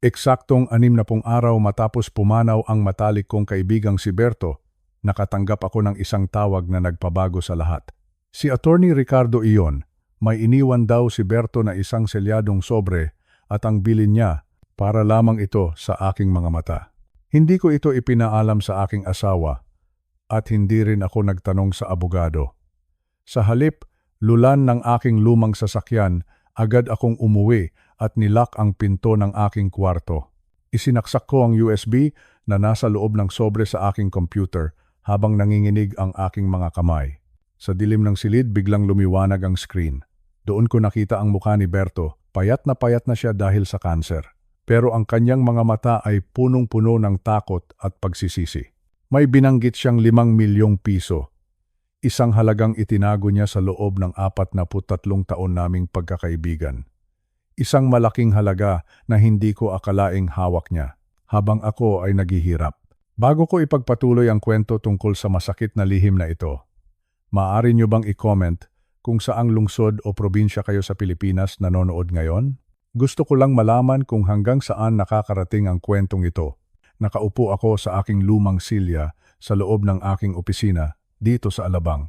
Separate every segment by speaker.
Speaker 1: Eksaktong 60 araw matapos pumanaw ang matalik kong kaibigang si Berto, nakatanggap ako ng isang tawag na nagpabago sa lahat. Si Attorney Ricardo iyon, may iniwan daw si Berto na isang selyadong sobre at ang bilin niya para lamang ito sa aking mga mata. Hindi ko ito ipinaalam sa aking asawa at hindi rin ako nagtanong sa abogado. Sa halip, lulan ng aking lumang sasakyan, agad akong umuwi at nilak ang pinto ng aking kwarto. Isinaksak ko ang USB na nasa loob ng sobre sa aking computer habang nanginginig ang aking mga kamay. Sa dilim ng silid, biglang lumiwanag ang screen. Doon ko nakita ang mukha ni Berto, payat na siya dahil sa kanser. Pero ang kanyang mga mata ay punong-puno ng takot at pagsisisi. May binanggit siyang 5 milyong piso. Isang halagang itinago niya sa loob ng 43 taon naming pagkakaibigan. Isang malaking halaga na hindi ko akalaing hawak niya, habang ako ay naghihirap. Bago ko ipagpatuloy ang kwento tungkol sa masakit na lihim na ito, maaari niyo bang i-comment kung saang lungsod o probinsya kayo sa Pilipinas nanonood ngayon? Gusto ko lang malaman kung hanggang saan nakakarating ang kwentong ito. Nakaupo ako sa aking lumang silya sa loob ng aking opisina dito sa Alabang.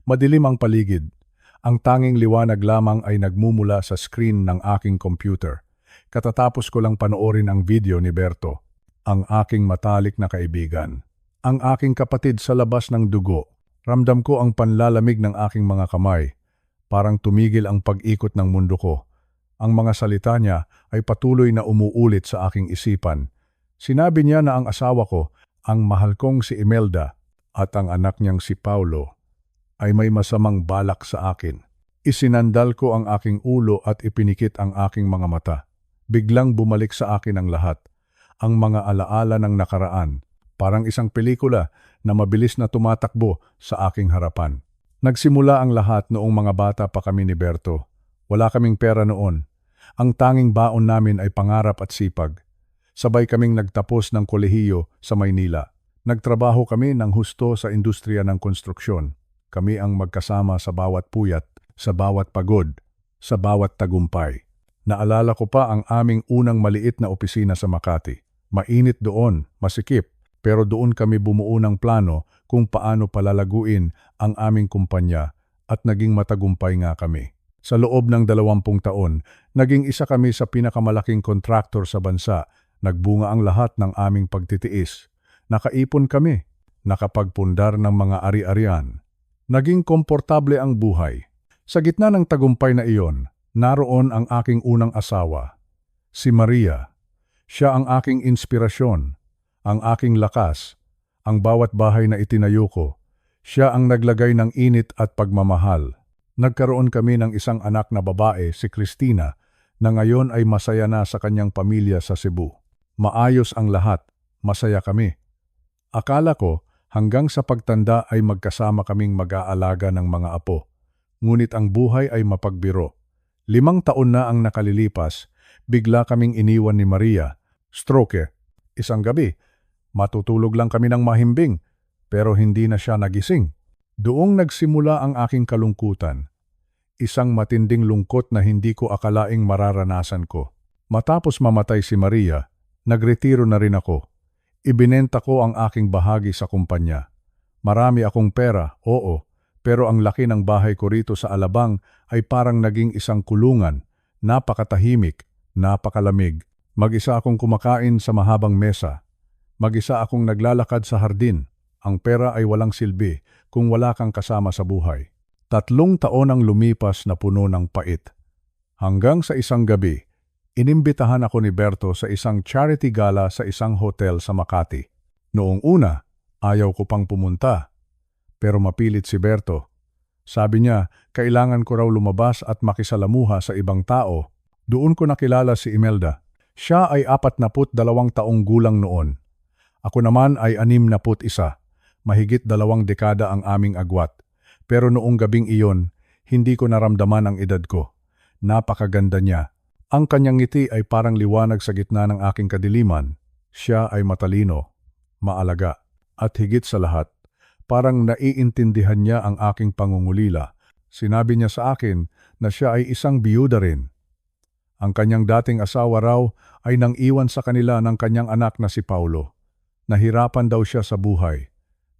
Speaker 1: Madilim ang paligid. Ang tanging liwanag lamang ay nagmumula sa screen ng aking computer. Katatapos ko lang panoorin ang video ni Berto, ang aking matalik na kaibigan. Ang aking kapatid sa labas ng dugo. Ramdam ko ang panlalamig ng aking mga kamay. Parang tumigil ang pag-ikot ng mundo ko. Ang mga salita niya ay patuloy na umuulit sa aking isipan. Sinabi niya na ang asawa ko, ang mahal kong si Imelda, at ang anak niyang si Paulo, ay may masamang balak sa akin. Isinandal ko ang aking ulo at ipinikit ang aking mga mata. Biglang bumalik sa akin ang lahat. Ang mga alaala ng nakaraan, parang isang pelikula na mabilis na tumatakbo sa aking harapan. Nagsimula ang lahat noong mga bata pa kami ni Berto. Wala kaming pera noon. Ang tanging baon namin ay pangarap at sipag. Sabay kaming nagtapos ng kolehiyo sa Maynila. Nagtrabaho kami ng husto sa industriya ng konstruksyon. Kami ang magkasama sa bawat puyat, sa bawat pagod, sa bawat tagumpay. Naalala ko pa ang aming unang maliit na opisina sa Makati. Mainit doon, masikip, pero doon kami bumuo ng plano kung paano palalaguin ang aming kumpanya at naging matagumpay nga kami. Sa loob ng 20 taon, naging isa kami sa pinakamalaking kontraktor sa bansa. Nagbunga ang lahat ng aming pagtitiis. Nakaipon kami, nakapagpundar ng mga ari-arian. Naging komportable ang buhay. Sa gitna ng tagumpay na iyon, naroon ang aking unang asawa, si Maria. Siya ang aking inspirasyon, ang aking lakas, ang bawat bahay na itinayo ko. Siya ang naglagay ng init at pagmamahal. Nagkaroon kami ng isang anak na babae, si Christina, na ngayon ay masaya na sa kanyang pamilya sa Cebu. Maayos ang lahat, masaya kami. Akala ko, hanggang sa pagtanda ay magkasama kaming mag-aalaga ng mga apo. Ngunit ang buhay ay mapagbiro. 5 taon na ang nakalilipas, bigla kaming iniwan ni Maria. Stroke. Isang gabi, matutulog lang kami ng mahimbing, pero hindi na siya nagising. Doong nagsimula ang aking kalungkutan. Isang matinding lungkot na hindi ko akalaing mararanasan ko. Matapos mamatay si Maria, nagretiro na rin ako. Ibinenta ko ang aking bahagi sa kumpanya. Marami akong pera, oo, pero ang laki ng bahay ko rito sa Alabang ay parang naging isang kulungan. Napakatahimik, napakalamig. Mag-isa akong kumakain sa mahabang mesa. Mag-isa akong naglalakad sa hardin. Ang pera ay walang silbi kung wala kang kasama sa buhay. 3 taon ang lumipas na puno ng pait. Hanggang sa isang gabi, inimbitahan ako ni Berto sa isang charity gala sa isang hotel sa Makati. Noong una, ayaw ko pang pumunta. Pero mapilit si Berto. Sabi niya, kailangan ko raw lumabas at makisalamuha sa ibang tao. Doon ko nakilala si Imelda. Siya ay 42 taong gulang noon. Ako naman ay 61. Mahigit 2 dekada ang aming agwat. Pero noong gabing iyon, hindi ko naramdaman ang edad ko. Napakaganda niya. Ang kanyang ngiti ay parang liwanag sa gitna ng aking kadiliman. Siya ay matalino, maalaga, at higit sa lahat, parang naiintindihan niya ang aking pangungulila. Sinabi niya sa akin na siya ay isang biyuda rin. Ang kanyang dating asawa raw ay nang iwan sa kanila ng kanyang anak na si Paulo. Nahirapan daw siya sa buhay.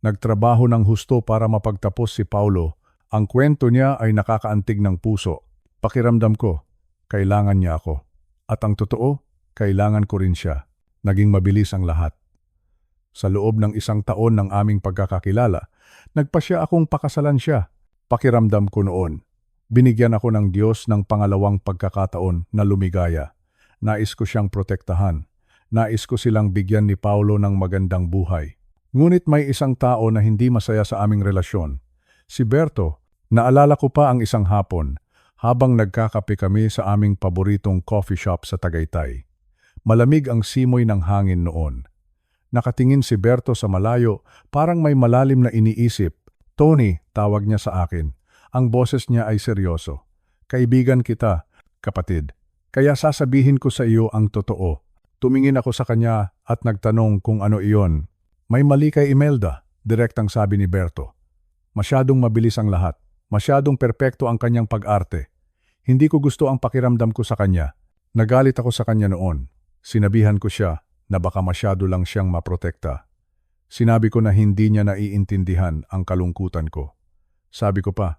Speaker 1: Nagtrabaho ng husto para mapagtapos si Paulo. Ang kwento niya ay nakakaantig ng puso. Pakiramdam ko, kailangan niya ako. At ang totoo, kailangan ko rin siya. Naging mabilis ang lahat. Sa loob ng 1 taon ng aming pagkakakilala, nagpasya akong pakasalan siya. Pakiramdam ko noon. Binigyan ako ng Diyos ng pangalawang pagkakataon na lumigaya. Nais ko siyang protektahan. Nais ko silang bigyan ni Paulo ng magandang buhay. Ngunit may isang tao na hindi masaya sa aming relasyon. Si Berto. Naalala ko pa ang isang hapon, habang nagkakape kami sa aming paboritong coffee shop sa Tagaytay. Malamig ang simoy ng hangin noon. Nakatingin si Berto sa malayo, parang may malalim na iniisip. Tony, tawag niya sa akin. Ang boses niya ay seryoso. Kaibigan kita, kapatid. Kaya sasabihin ko sa iyo ang totoo. Tumingin ako sa kanya at nagtanong kung ano iyon. May mali kay Imelda, direktang sabi ni Berto. Masyadong mabilis ang lahat. Masyadong perpekto ang kanyang pag-arte. Hindi ko gusto ang pakiramdam ko sa kanya. Nagalit ako sa kanya noon. Sinabihan ko siya na baka masyado lang siyang maprotekta. Sinabi ko na hindi niya naiintindihan ang kalungkutan ko. Sabi ko pa,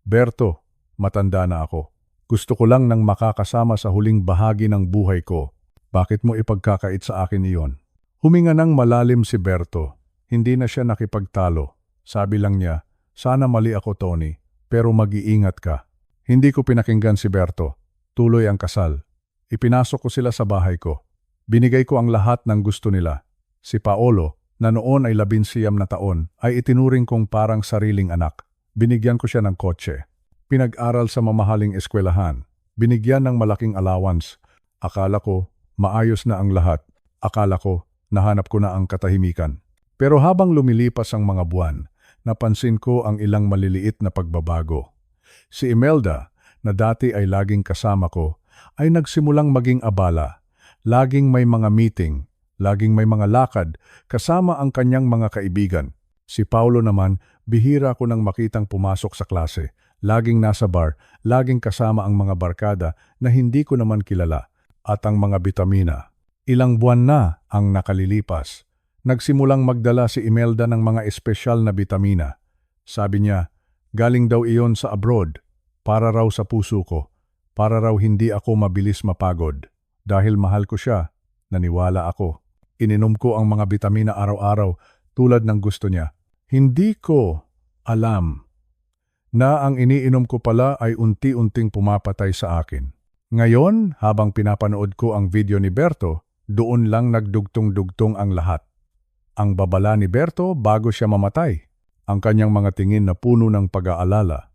Speaker 1: Berto, matanda na ako. Gusto ko lang nang makakasama sa huling bahagi ng buhay ko. Bakit mo ipagkakait sa akin iyon? Huminga ng malalim si Berto. Hindi na siya nakipagtalo. Sabi lang niya, sana mali ako, Tony. Pero mag-iingat ka. Hindi ko pinakinggan si Berto. Tuloy ang kasal. Ipinasok ko sila sa bahay ko. Binigay ko ang lahat ng gusto nila. Si Paolo, na noon ay 19 na taon, ay itinuring kong parang sariling anak. Binigyan ko siya ng kotse. Pinag-aral sa mamahaling eskwelahan. Binigyan ng malaking allowance. Akala ko, maayos na ang lahat. Akala ko, nahanap ko na ang katahimikan. Pero habang lumilipas ang mga buwan, napansin ko ang ilang maliliit na pagbabago. Si Imelda, na dati ay laging kasama ko, ay nagsimulang maging abala. Laging may mga meeting, laging may mga lakad, kasama ang kanyang mga kaibigan. Si Paulo naman, bihira ko nang makitang pumasok sa klase. Laging nasa bar, laging kasama ang mga barkada na hindi ko naman kilala. At ang mga bitamina. Ilang buwan na ang nakalilipas. Nagsimulang magdala si Imelda ng mga espesyal na bitamina. Sabi niya, galing daw iyon sa abroad, para raw sa puso ko, para raw hindi ako mabilis mapagod. Dahil mahal ko siya, naniwala ako. Ininom ko ang mga bitamina araw-araw tulad ng gusto niya. Hindi ko alam na ang iniinom ko pala ay unti-unting pumapatay sa akin. Ngayon, habang pinapanood ko ang video ni Berto, doon lang nagdugtong-dugtong ang lahat. Ang babala ni Berto bago siya mamatay. Ang kanyang mga tingin na puno ng pag-aalala.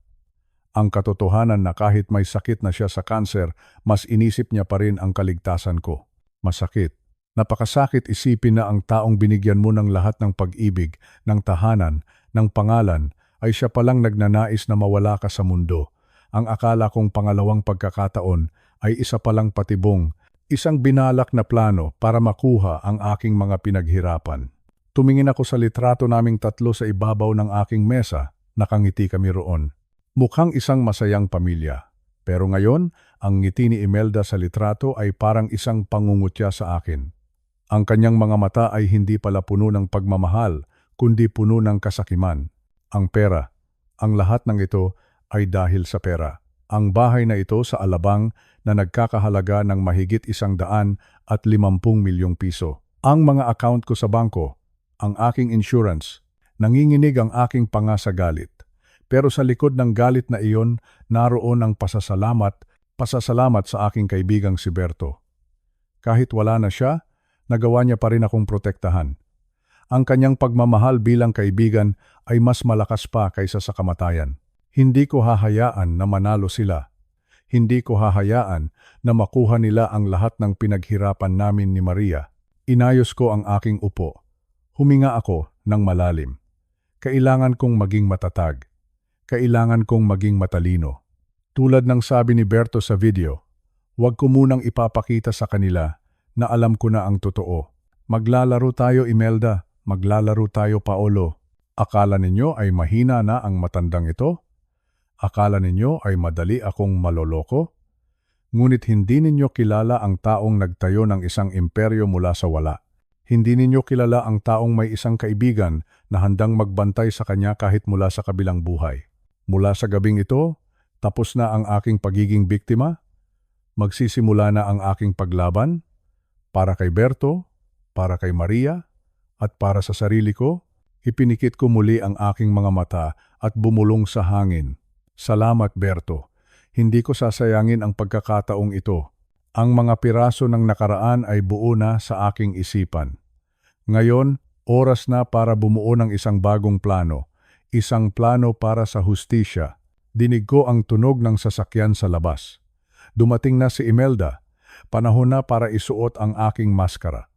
Speaker 1: Ang katotohanan na kahit may sakit na siya sa kanser, mas inisip niya pa rin ang kaligtasan ko. Masakit. Napakasakit isipin na ang taong binigyan mo ng lahat ng pag-ibig, ng tahanan, ng pangalan, ay siya palang nagnanais na mawala ka sa mundo. Ang akala kong pangalawang pagkakataon ay isa palang patibong, isang binalak na plano para makuha ang aking mga pinaghirapan. Tumingin ako sa litrato naming tatlo sa ibabaw ng aking mesa, nakangiti kami roon. Mukhang isang masayang pamilya. Pero ngayon, ang ngiti ni Imelda sa litrato ay parang isang pangungutya sa akin. Ang kanyang mga mata ay hindi pala puno ng pagmamahal, kundi puno ng kasakiman. Ang pera. Ang lahat ng ito ay dahil sa pera. Ang bahay na ito sa Alabang na nagkakahalaga ng mahigit 150 milyong piso. Ang mga account ko sa bangko, ang aking insurance, nanginginig ang aking panga sa galit. Pero sa likod ng galit na iyon, naroon ang pasasalamat sa aking kaibigang si Berto. Kahit wala na siya, nagawa niya pa rin akong protektahan. Ang kanyang pagmamahal bilang kaibigan ay mas malakas pa kaysa sa kamatayan. Hindi ko hahayaan na manalo sila. Hindi ko hahayaan na makuha nila ang lahat ng pinaghirapan namin ni Maria. Inayos ko ang aking upo. Huminga ako ng malalim. Kailangan kong maging matatag. Kailangan kong maging matalino. Tulad ng sabi ni Berto sa video, huwag ko munang ipapakita sa kanila na alam ko na ang totoo. Maglalaro tayo, Imelda. Maglalaro tayo, Paolo. Akala ninyo ay mahina na ang matandang ito? Akala ninyo ay madali akong maloloko? Ngunit hindi ninyo kilala ang taong nagtayo ng isang imperyo mula sa wala. Hindi ninyo kilala ang taong may isang kaibigan na handang magbantay sa kanya kahit mula sa kabilang buhay. Mula sa gabing ito, tapos na ang aking pagiging biktima. Magsisimula na ang aking paglaban para kay Berto, para kay Maria, at para sa sarili ko. Ipinikit ko muli ang aking mga mata at bumulong sa hangin. Salamat, Berto. Hindi ko sasayangin ang pagkakataong ito. Ang mga piraso ng nakaraan ay buo na sa aking isipan. Ngayon, oras na para bumuo ng isang bagong plano. Isang plano para sa hustisya. Dinig ko ang tunog ng sasakyan sa labas. Dumating na si Imelda. Panahon na para isuot ang aking maskara.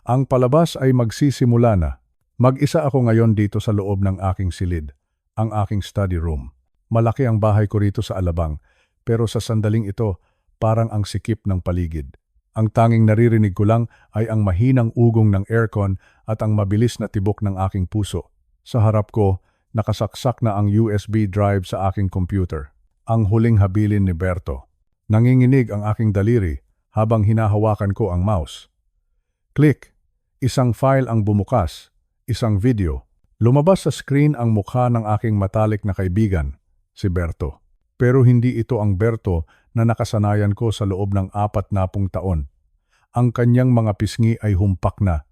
Speaker 1: Ang palabas ay magsisimula na. Mag-isa ako ngayon dito sa loob ng aking silid, ang aking study room. Malaki ang bahay ko rito sa Alabang, pero sa sandaling ito, parang ang sikip ng paligid. Ang tanging naririnig ko lang ay ang mahinang ugong ng aircon at ang mabilis na tibok ng aking puso. Sa harap ko, nakasaksak na ang USB drive sa aking computer. Ang huling habilin ni Berto. Nanginginig ang aking daliri habang hinahawakan ko ang mouse. Click! Isang file ang bumukas, isang video. Lumabas sa screen ang mukha ng aking matalik na kaibigan, si Berto. Pero hindi ito ang Berto na nakasanayan ko sa loob ng 40 taon. Ang kanyang mga pisngi ay humpak na.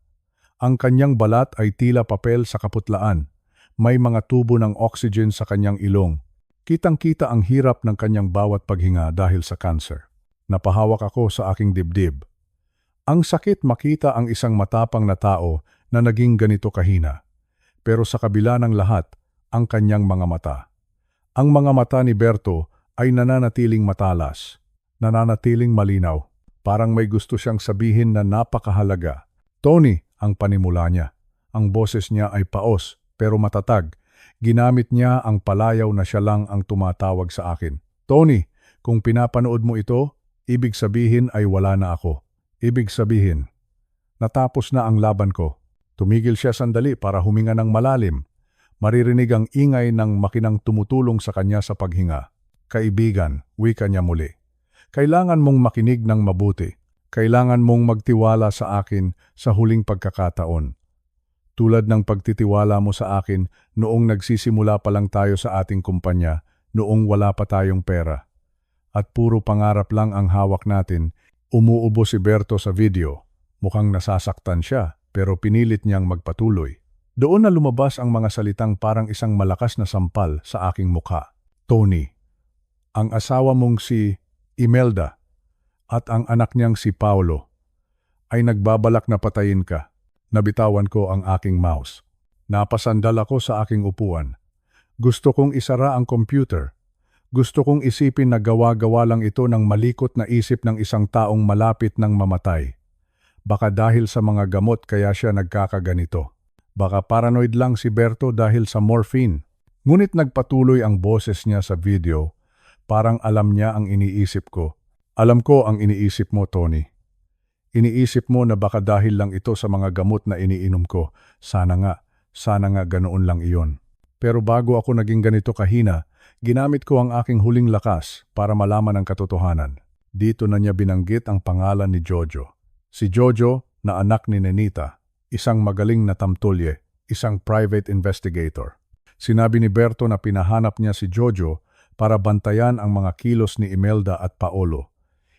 Speaker 1: Ang kanyang balat ay tila papel sa kaputlaan. May mga tubo ng oxygen sa kanyang ilong. Kitang-kita ang hirap ng kanyang bawat paghinga dahil sa cancer. Napahawak ako sa aking dibdib. Ang sakit makita ang isang matapang na tao na naging ganito kahina. Pero sa kabila ng lahat, ang kanyang mga mata. Ang mga mata ni Berto ay nananatiling matalas, nananatiling malinaw. Parang may gusto siyang sabihin na napakahalaga. Tony, ang panimula niya. Ang boses niya ay paos, pero matatag. Ginamit niya ang palayaw na siya lang ang tumatawag sa akin. Tony, kung pinapanood mo ito, ibig sabihin ay wala na ako. Ibig sabihin, natapos na ang laban ko. Tumigil siya sandali para huminga ng malalim. Maririnig ang ingay ng makinang tumutulong sa kanya sa paghinga. Kaibigan, wika niya muli. Kailangan mong makinig ng mabuti. Kailangan mong magtiwala sa akin sa huling pagkakataon. Tulad ng pagtitiwala mo sa akin noong nagsisimula pa lang tayo sa ating kumpanya, noong wala pa tayong pera. At puro pangarap lang ang hawak natin. Umuubo si Berto sa video. Mukhang nasasaktan siya, pero pinilit niyang magpatuloy. Doon na lumabas ang mga salitang parang isang malakas na sampal sa aking mukha. Tony, ang asawa mong si Imelda at ang anak niyang si Paolo ay nagbabalak na patayin ka. Nabitawan ko ang aking mouse. Napasandal ako sa aking upuan. Gusto kong isara ang computer. Gusto kong isipin na gawa-gawa lang ito ng malikot na isip ng isang taong malapit ng mamatay. Baka dahil sa mga gamot kaya siya nagkakaganito. Baka paranoid lang si Berto dahil sa morphine. Ngunit nagpatuloy ang boses niya sa video. Parang alam niya ang iniisip ko. Alam ko ang iniisip mo, Tony. Iniisip mo na baka dahil lang ito sa mga gamot na iniinom ko. Sana nga ganoon lang iyon. Pero bago ako naging ganito kahina, ginamit ko ang aking huling lakas para malaman ang katotohanan. Dito na niya binanggit ang pangalan ni Jojo. Si Jojo na anak ni Nenita. Isang magaling na tamtulye, isang private investigator. Sinabi ni Berto na pinahanap niya si Jojo para bantayan ang mga kilos ni Imelda at Paolo.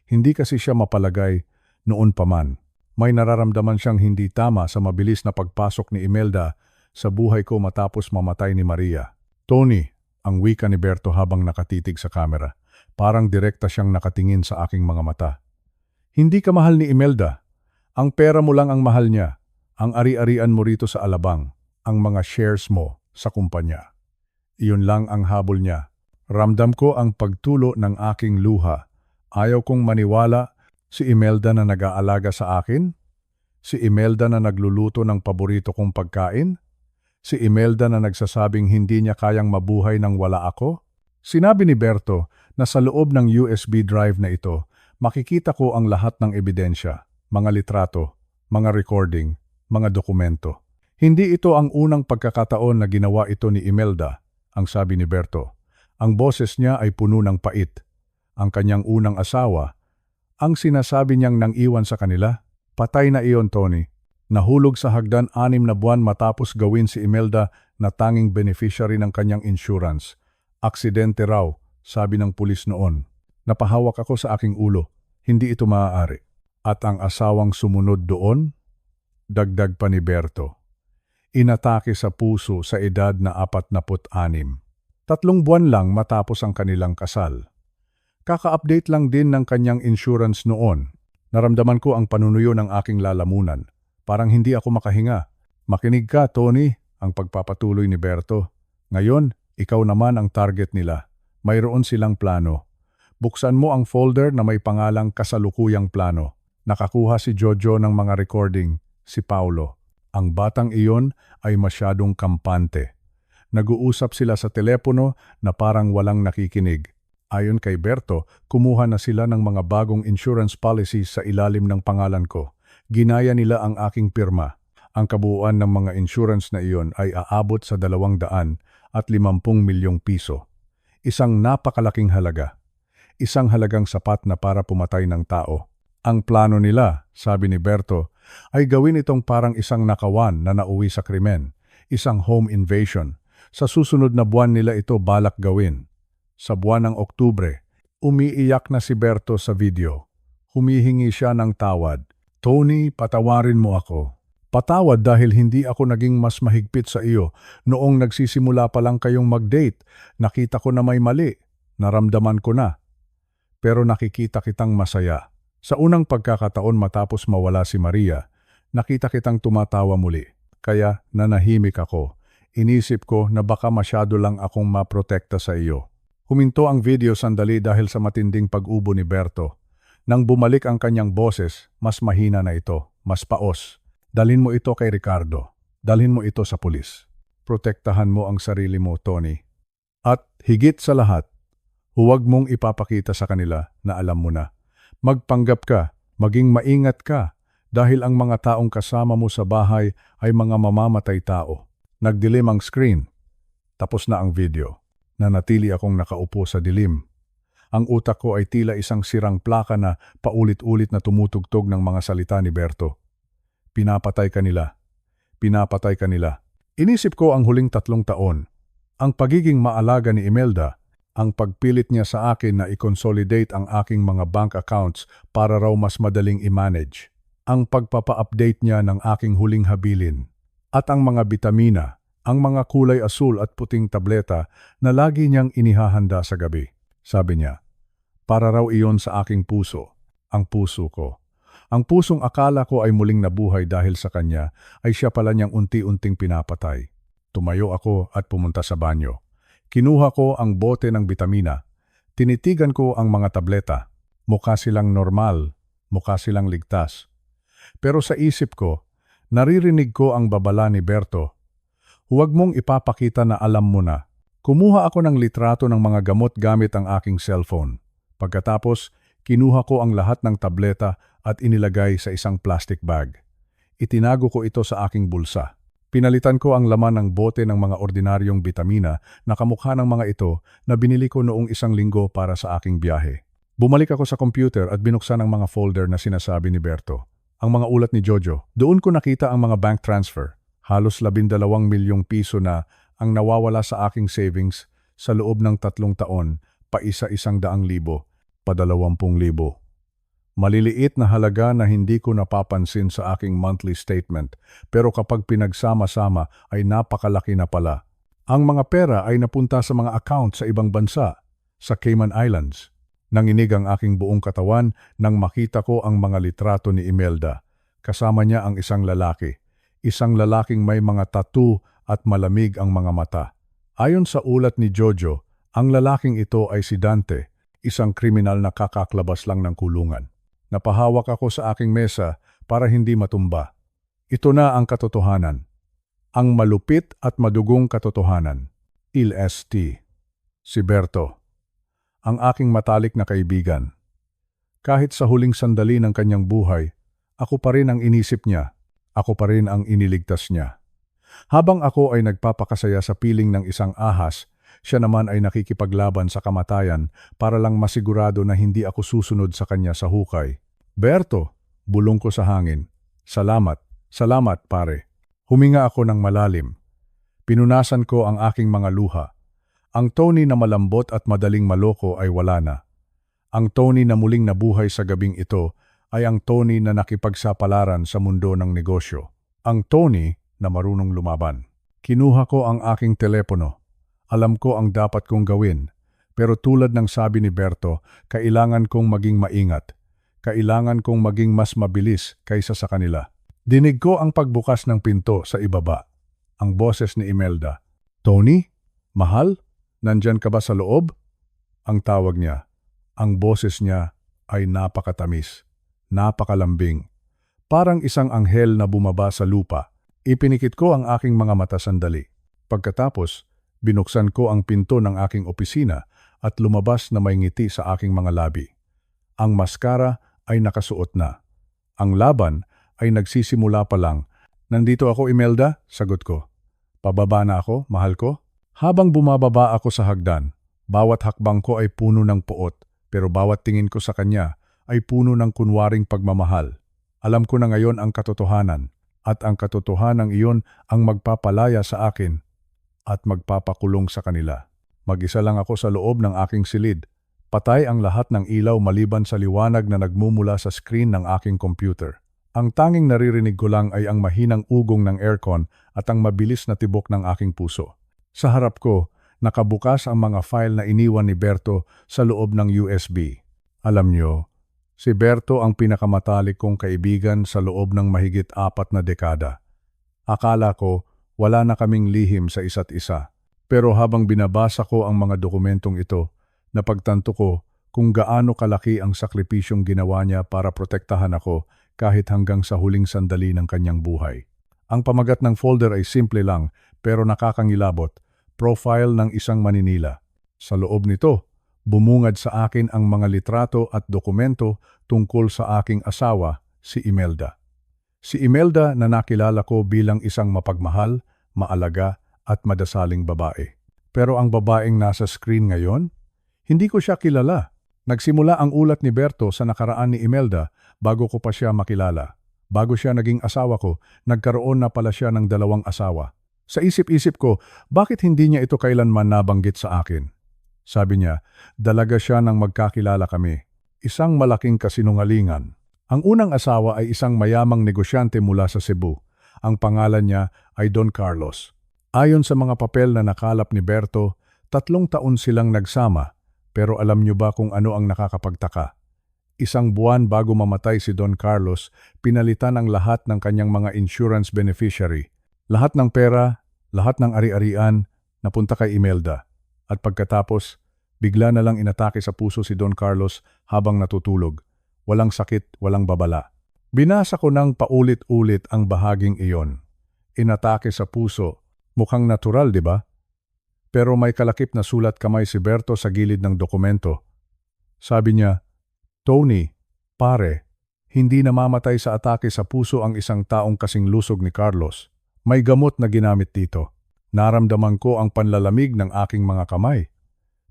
Speaker 1: Hindi kasi siya mapalagay noon pa man. May nararamdaman siyang hindi tama sa mabilis na pagpasok ni Imelda sa buhay ko matapos mamatay ni Maria. Tony, ang wika ni Berto habang nakatitig sa kamera. Parang direkta siyang nakatingin sa aking mga mata. Hindi ka mahal ni Imelda. Ang pera mo lang ang mahal niya. Ang ari-arian mo rito sa Alabang, ang mga shares mo sa kumpanya. Iyon lang ang habol niya. Ramdam ko ang pagtulo ng aking luha. Ayaw kong maniwala si Imelda na nag-aalaga sa akin? Si Imelda na nagluluto ng paborito kong pagkain? Si Imelda na nagsasabing hindi niya kayang mabuhay nang wala ako? Sinabi ni Berto na sa loob ng USB drive na ito, makikita ko ang lahat ng ebidensya, mga litrato, mga recording, mga dokumento. Hindi ito ang unang pagkakataon na ginawa ito ni Imelda, ang sabi ni Berto. Ang boses niya ay puno ng pait. ang kanyang unang asawa, ang sinasabi niyang nang iwan sa kanila, patay na iyon, Tony. Nahulog sa hagdan 6 na buwan matapos gawin si Imelda na tanging beneficiary ng kanyang insurance. Aksidente raw, sabi ng pulis noon. Napahawak ako sa aking ulo. Hindi ito maaari. At ang asawang sumunod doon? Dagdag pa ni Berto. Inatake sa puso sa edad na 46. 3 buwan lang matapos ang kanilang kasal. Kaka-update lang din ng kanyang insurance noon. Naramdaman ko ang panunuyo ng aking lalamunan. Parang hindi ako makahinga. Makinig ka, Tony, ang pagpapatuloy ni Berto. Ngayon, ikaw naman ang target nila. Mayroon silang plano. Buksan mo ang folder na may pangalang kasalukuyang plano. Nakakuha si Jojo ng mga recording, si Paulo. Ang batang iyon ay masyadong kampante. Nag-uusap sila sa telepono na parang walang nakikinig. Ayon kay Berto, kumuha na sila ng mga bagong insurance policies sa ilalim ng pangalan ko. Ginaya nila ang aking pirma. Ang kabuuan ng mga insurance na iyon ay aabot sa 250 milyong piso. Isang napakalaking halaga. Isang halagang sapat na para pumatay ng tao. Ang plano nila, sabi ni Berto, ay gawin itong parang isang nakawan na nauwi sa krimen, isang home invasion. Sa susunod na buwan nila ito balak gawin. Sa buwan ng Oktubre, umiiyak na si Berto sa video. Humihingi siya ng tawad. Tony, patawarin mo ako. Patawad dahil hindi ako naging mas mahigpit sa iyo. Noong nagsisimula pa lang kayong mag-date, nakita ko na may mali. Naramdaman ko na. Pero nakikita kitang masaya. Sa unang pagkakataon matapos mawala si Maria, nakita kitang tumatawa muli. Kaya nanahimik ako. Inisip ko na baka masyado lang akong maprotekta sa iyo. Huminto ang video sandali dahil sa matinding pag-ubo ni Berto. Nang bumalik ang kanyang boses, mas mahina na ito, mas paos. Dalhin mo ito kay Ricardo. Dalhin mo ito sa pulis. Protektahan mo ang sarili mo, Tony. At higit sa lahat, huwag mong ipapakita sa kanila na alam mo na. Magpanggap ka, maging maingat ka, dahil ang mga taong kasama mo sa bahay ay mga mamamatay tao. Nagdilim ang screen. Tapos na ang video. Nanatili akong nakaupo sa dilim. Ang utak ko ay tila isang sirang plaka na paulit-ulit na tumutugtog ng mga salita ni Berto. Pinapatay ka nila. Pinapatay ka nila. Inisip ko ang huling 3 taon. Ang pagiging maalaga ni Imelda, ang pagpilit niya sa akin na i-consolidate ang aking mga bank accounts para raw mas madaling i-manage. Ang pagpapa-update niya ng aking huling habilin. At ang mga bitamina, ang mga kulay asul at puting tableta na lagi niyang inihahanda sa gabi. Sabi niya, para raw iyon sa aking puso, ang puso ko. Ang pusong akala ko ay muling nabuhay dahil sa kanya ay siya pala niyang unti-unting pinapatay. Tumayo ako at pumunta sa banyo. Kinuha ko ang bote ng bitamina. Tinitigan ko ang mga tableta. Mukha silang normal, mukha silang ligtas. Pero sa isip ko, naririnig ko ang babala ni Berto. Huwag mong ipapakita na alam mo na. Kumuha ako ng litrato ng mga gamot gamit ang aking cellphone. Pagkatapos, kinuha ko ang lahat ng tableta at inilagay sa isang plastic bag. Itinago ko ito sa aking bulsa. Pinalitan ko ang laman ng bote ng mga ordinaryong bitamina na kamukha ng mga ito na binili ko noong 1 linggo para sa aking biyahe. Bumalik ako sa computer at binuksan ang mga folder na sinasabi ni Berto. Ang mga ulat ni Jojo. Doon ko nakita ang mga bank transfer. Halos 12 milyong piso na ang nawawala sa aking savings sa loob ng 3 taon, pa isa-100,000, pa 20,000. Maliliit na halaga na hindi ko napapansin sa aking monthly statement, pero kapag pinagsama-sama ay napakalaki na pala. Ang mga pera ay napunta sa mga account sa ibang bansa, sa Cayman Islands. Nanginig ang aking buong katawan nang makita ko ang mga litrato ni Imelda. Kasama niya ang isang lalaki. Isang lalaking may mga tattoo at malamig ang mga mata. Ayon sa ulat ni Jojo, ang lalaking ito ay si Dante, isang kriminal na kakaklabas lang ng kulungan. Napahawak ako sa aking mesa para hindi matumba. Ito na ang katotohanan. Ang malupit at madugong katotohanan. Il-St. Si Berto. Ang aking matalik na kaibigan. Kahit sa huling sandali ng kanyang buhay, ako pa rin ang inisip niya. Ako pa rin ang iniligtas niya. Habang ako ay nagpapakasaya sa piling ng isang ahas, Siya naman ay nakikipaglaban sa kamatayan para lang masigurado na hindi ako susunod sa kanya sa hukay. Berto, bulong ko sa hangin. Salamat, salamat pare. Huminga ako ng malalim. Pinunasan ko ang aking mga luha. Ang Tony na malambot at madaling maloko ay wala na. Ang Tony na muling nabuhay sa gabing ito ay ang Tony na nakipagsapalaran sa mundo ng negosyo. Ang Tony na marunong lumaban. Kinuha ko ang aking telepono. Alam ko ang dapat kong gawin. Pero tulad ng sabi ni Berto, kailangan kong maging maingat. Kailangan kong maging mas mabilis kaysa sa kanila. Dinig ko ang pagbukas ng pinto sa ibaba. Ang boses ni Imelda. Tony? Mahal? Nandyan ka ba sa loob? Ang tawag niya. Ang boses niya ay napakatamis, napakalambing. Parang isang anghel na bumaba sa lupa. Ipinikit ko ang aking mga mata sandali. Pagkatapos, binuksan ko ang pinto ng aking opisina at lumabas na may ngiti sa aking mga labi. Ang maskara ay nakasuot na. Ang laban ay nagsisimula pa lang. Nandito ako, Imelda, sagot ko. Pababa na ako, mahal ko? Habang bumababa ako sa hagdan, bawat hakbang ko ay puno ng puot, pero bawat tingin ko sa kanya ay puno ng kunwaring pagmamahal. Alam ko na ngayon ang katotohanan, at ang katotohanan iyon ang magpapalaya sa akin at magpapakulong sa kanila. Mag-isa lang ako sa loob ng aking silid. Patay ang lahat ng ilaw maliban sa liwanag na nagmumula sa screen ng aking computer. Ang tanging naririnig ko lang ay ang mahinang ugong ng aircon at ang mabilis na tibok ng aking puso. Sa harap ko, nakabukas ang mga file na iniwan ni Berto sa loob ng USB. Alam nyo, si Berto ang pinakamatalik kong kaibigan sa loob ng mahigit 4 na dekada. Akala ko wala na kaming lihim sa isa't isa. Pero habang binabasa ko ang mga dokumentong ito, napagtanto ko kung gaano kalaki ang sakripisyong ginawa niya para protektahan ako kahit hanggang sa huling sandali ng kanyang buhay. Ang pamagat ng folder ay simple lang pero nakakangilabot, profile ng isang Maninila. Sa loob nito, bumungad sa akin ang mga litrato at dokumento tungkol sa aking asawa, si Imelda. Si Imelda na nakilala ko bilang isang mapagmahal, maalaga at madasaling babae. Pero ang babaeng nasa screen ngayon, hindi ko siya kilala. Nagsimula ang ulat ni Berto sa nakaraan ni Imelda bago ko pa siya makilala. Bago siya naging asawa ko, nagkaroon na pala siya ng 2 asawa. Sa isip-isip ko, bakit hindi niya ito kailanman nabanggit sa akin? Sabi niya, dalaga siya nang magkakilala kami. Isang malaking kasinungalingan. Ang unang asawa ay isang mayamang negosyante mula sa Cebu. Ang pangalan niya ay Don Carlos. Ayon sa mga papel na nakalap ni Berto, 3 taon silang nagsama. Pero alam niyo ba kung ano ang nakakapagtaka? 1 buwan bago mamatay si Don Carlos, pinalitan ang lahat ng kanyang mga insurance beneficiary. Lahat ng pera, lahat ng ari-arian, napunta kay Imelda. At pagkatapos, bigla na lang inatake sa puso si Don Carlos habang natutulog. Walang sakit, walang babala. Binasa ko ng paulit-ulit ang bahaging iyon. Inatake sa puso. Mukhang natural, di ba? Pero may kalakip na sulat kamay si Berto sa gilid ng dokumento. Sabi niya, Tony, pare, hindi namamatay sa atake sa puso ang isang taong kasing lusog ni Carlos. May gamot na ginamit dito. Naramdaman ko ang panlalamig ng aking mga kamay.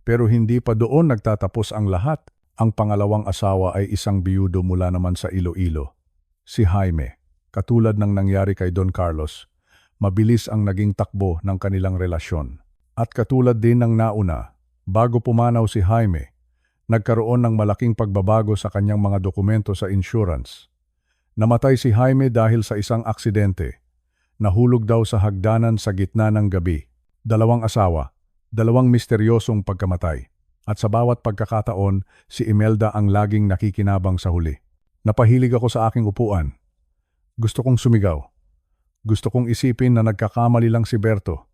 Speaker 1: Pero hindi pa doon nagtatapos ang lahat. Ang pangalawang asawa ay isang biyudo mula naman sa Iloilo. Si Jaime, katulad ng nangyari kay Don Carlos, mabilis ang naging takbo ng kanilang relasyon. At katulad din ng nauna, bago pumanaw si Jaime, nagkaroon ng malaking pagbabago sa kanyang mga dokumento sa insurance. Namatay si Jaime dahil sa isang aksidente. Nahulog daw sa hagdanan sa gitna ng gabi. 2 asawa, 2 misteryosong pagkamatay. At sa bawat pagkakataon, si Imelda ang laging nakikinabang sa huli. Napahilig ako sa aking upuan. Gusto kong sumigaw. Gusto kong isipin na nagkakamali lang si Berto.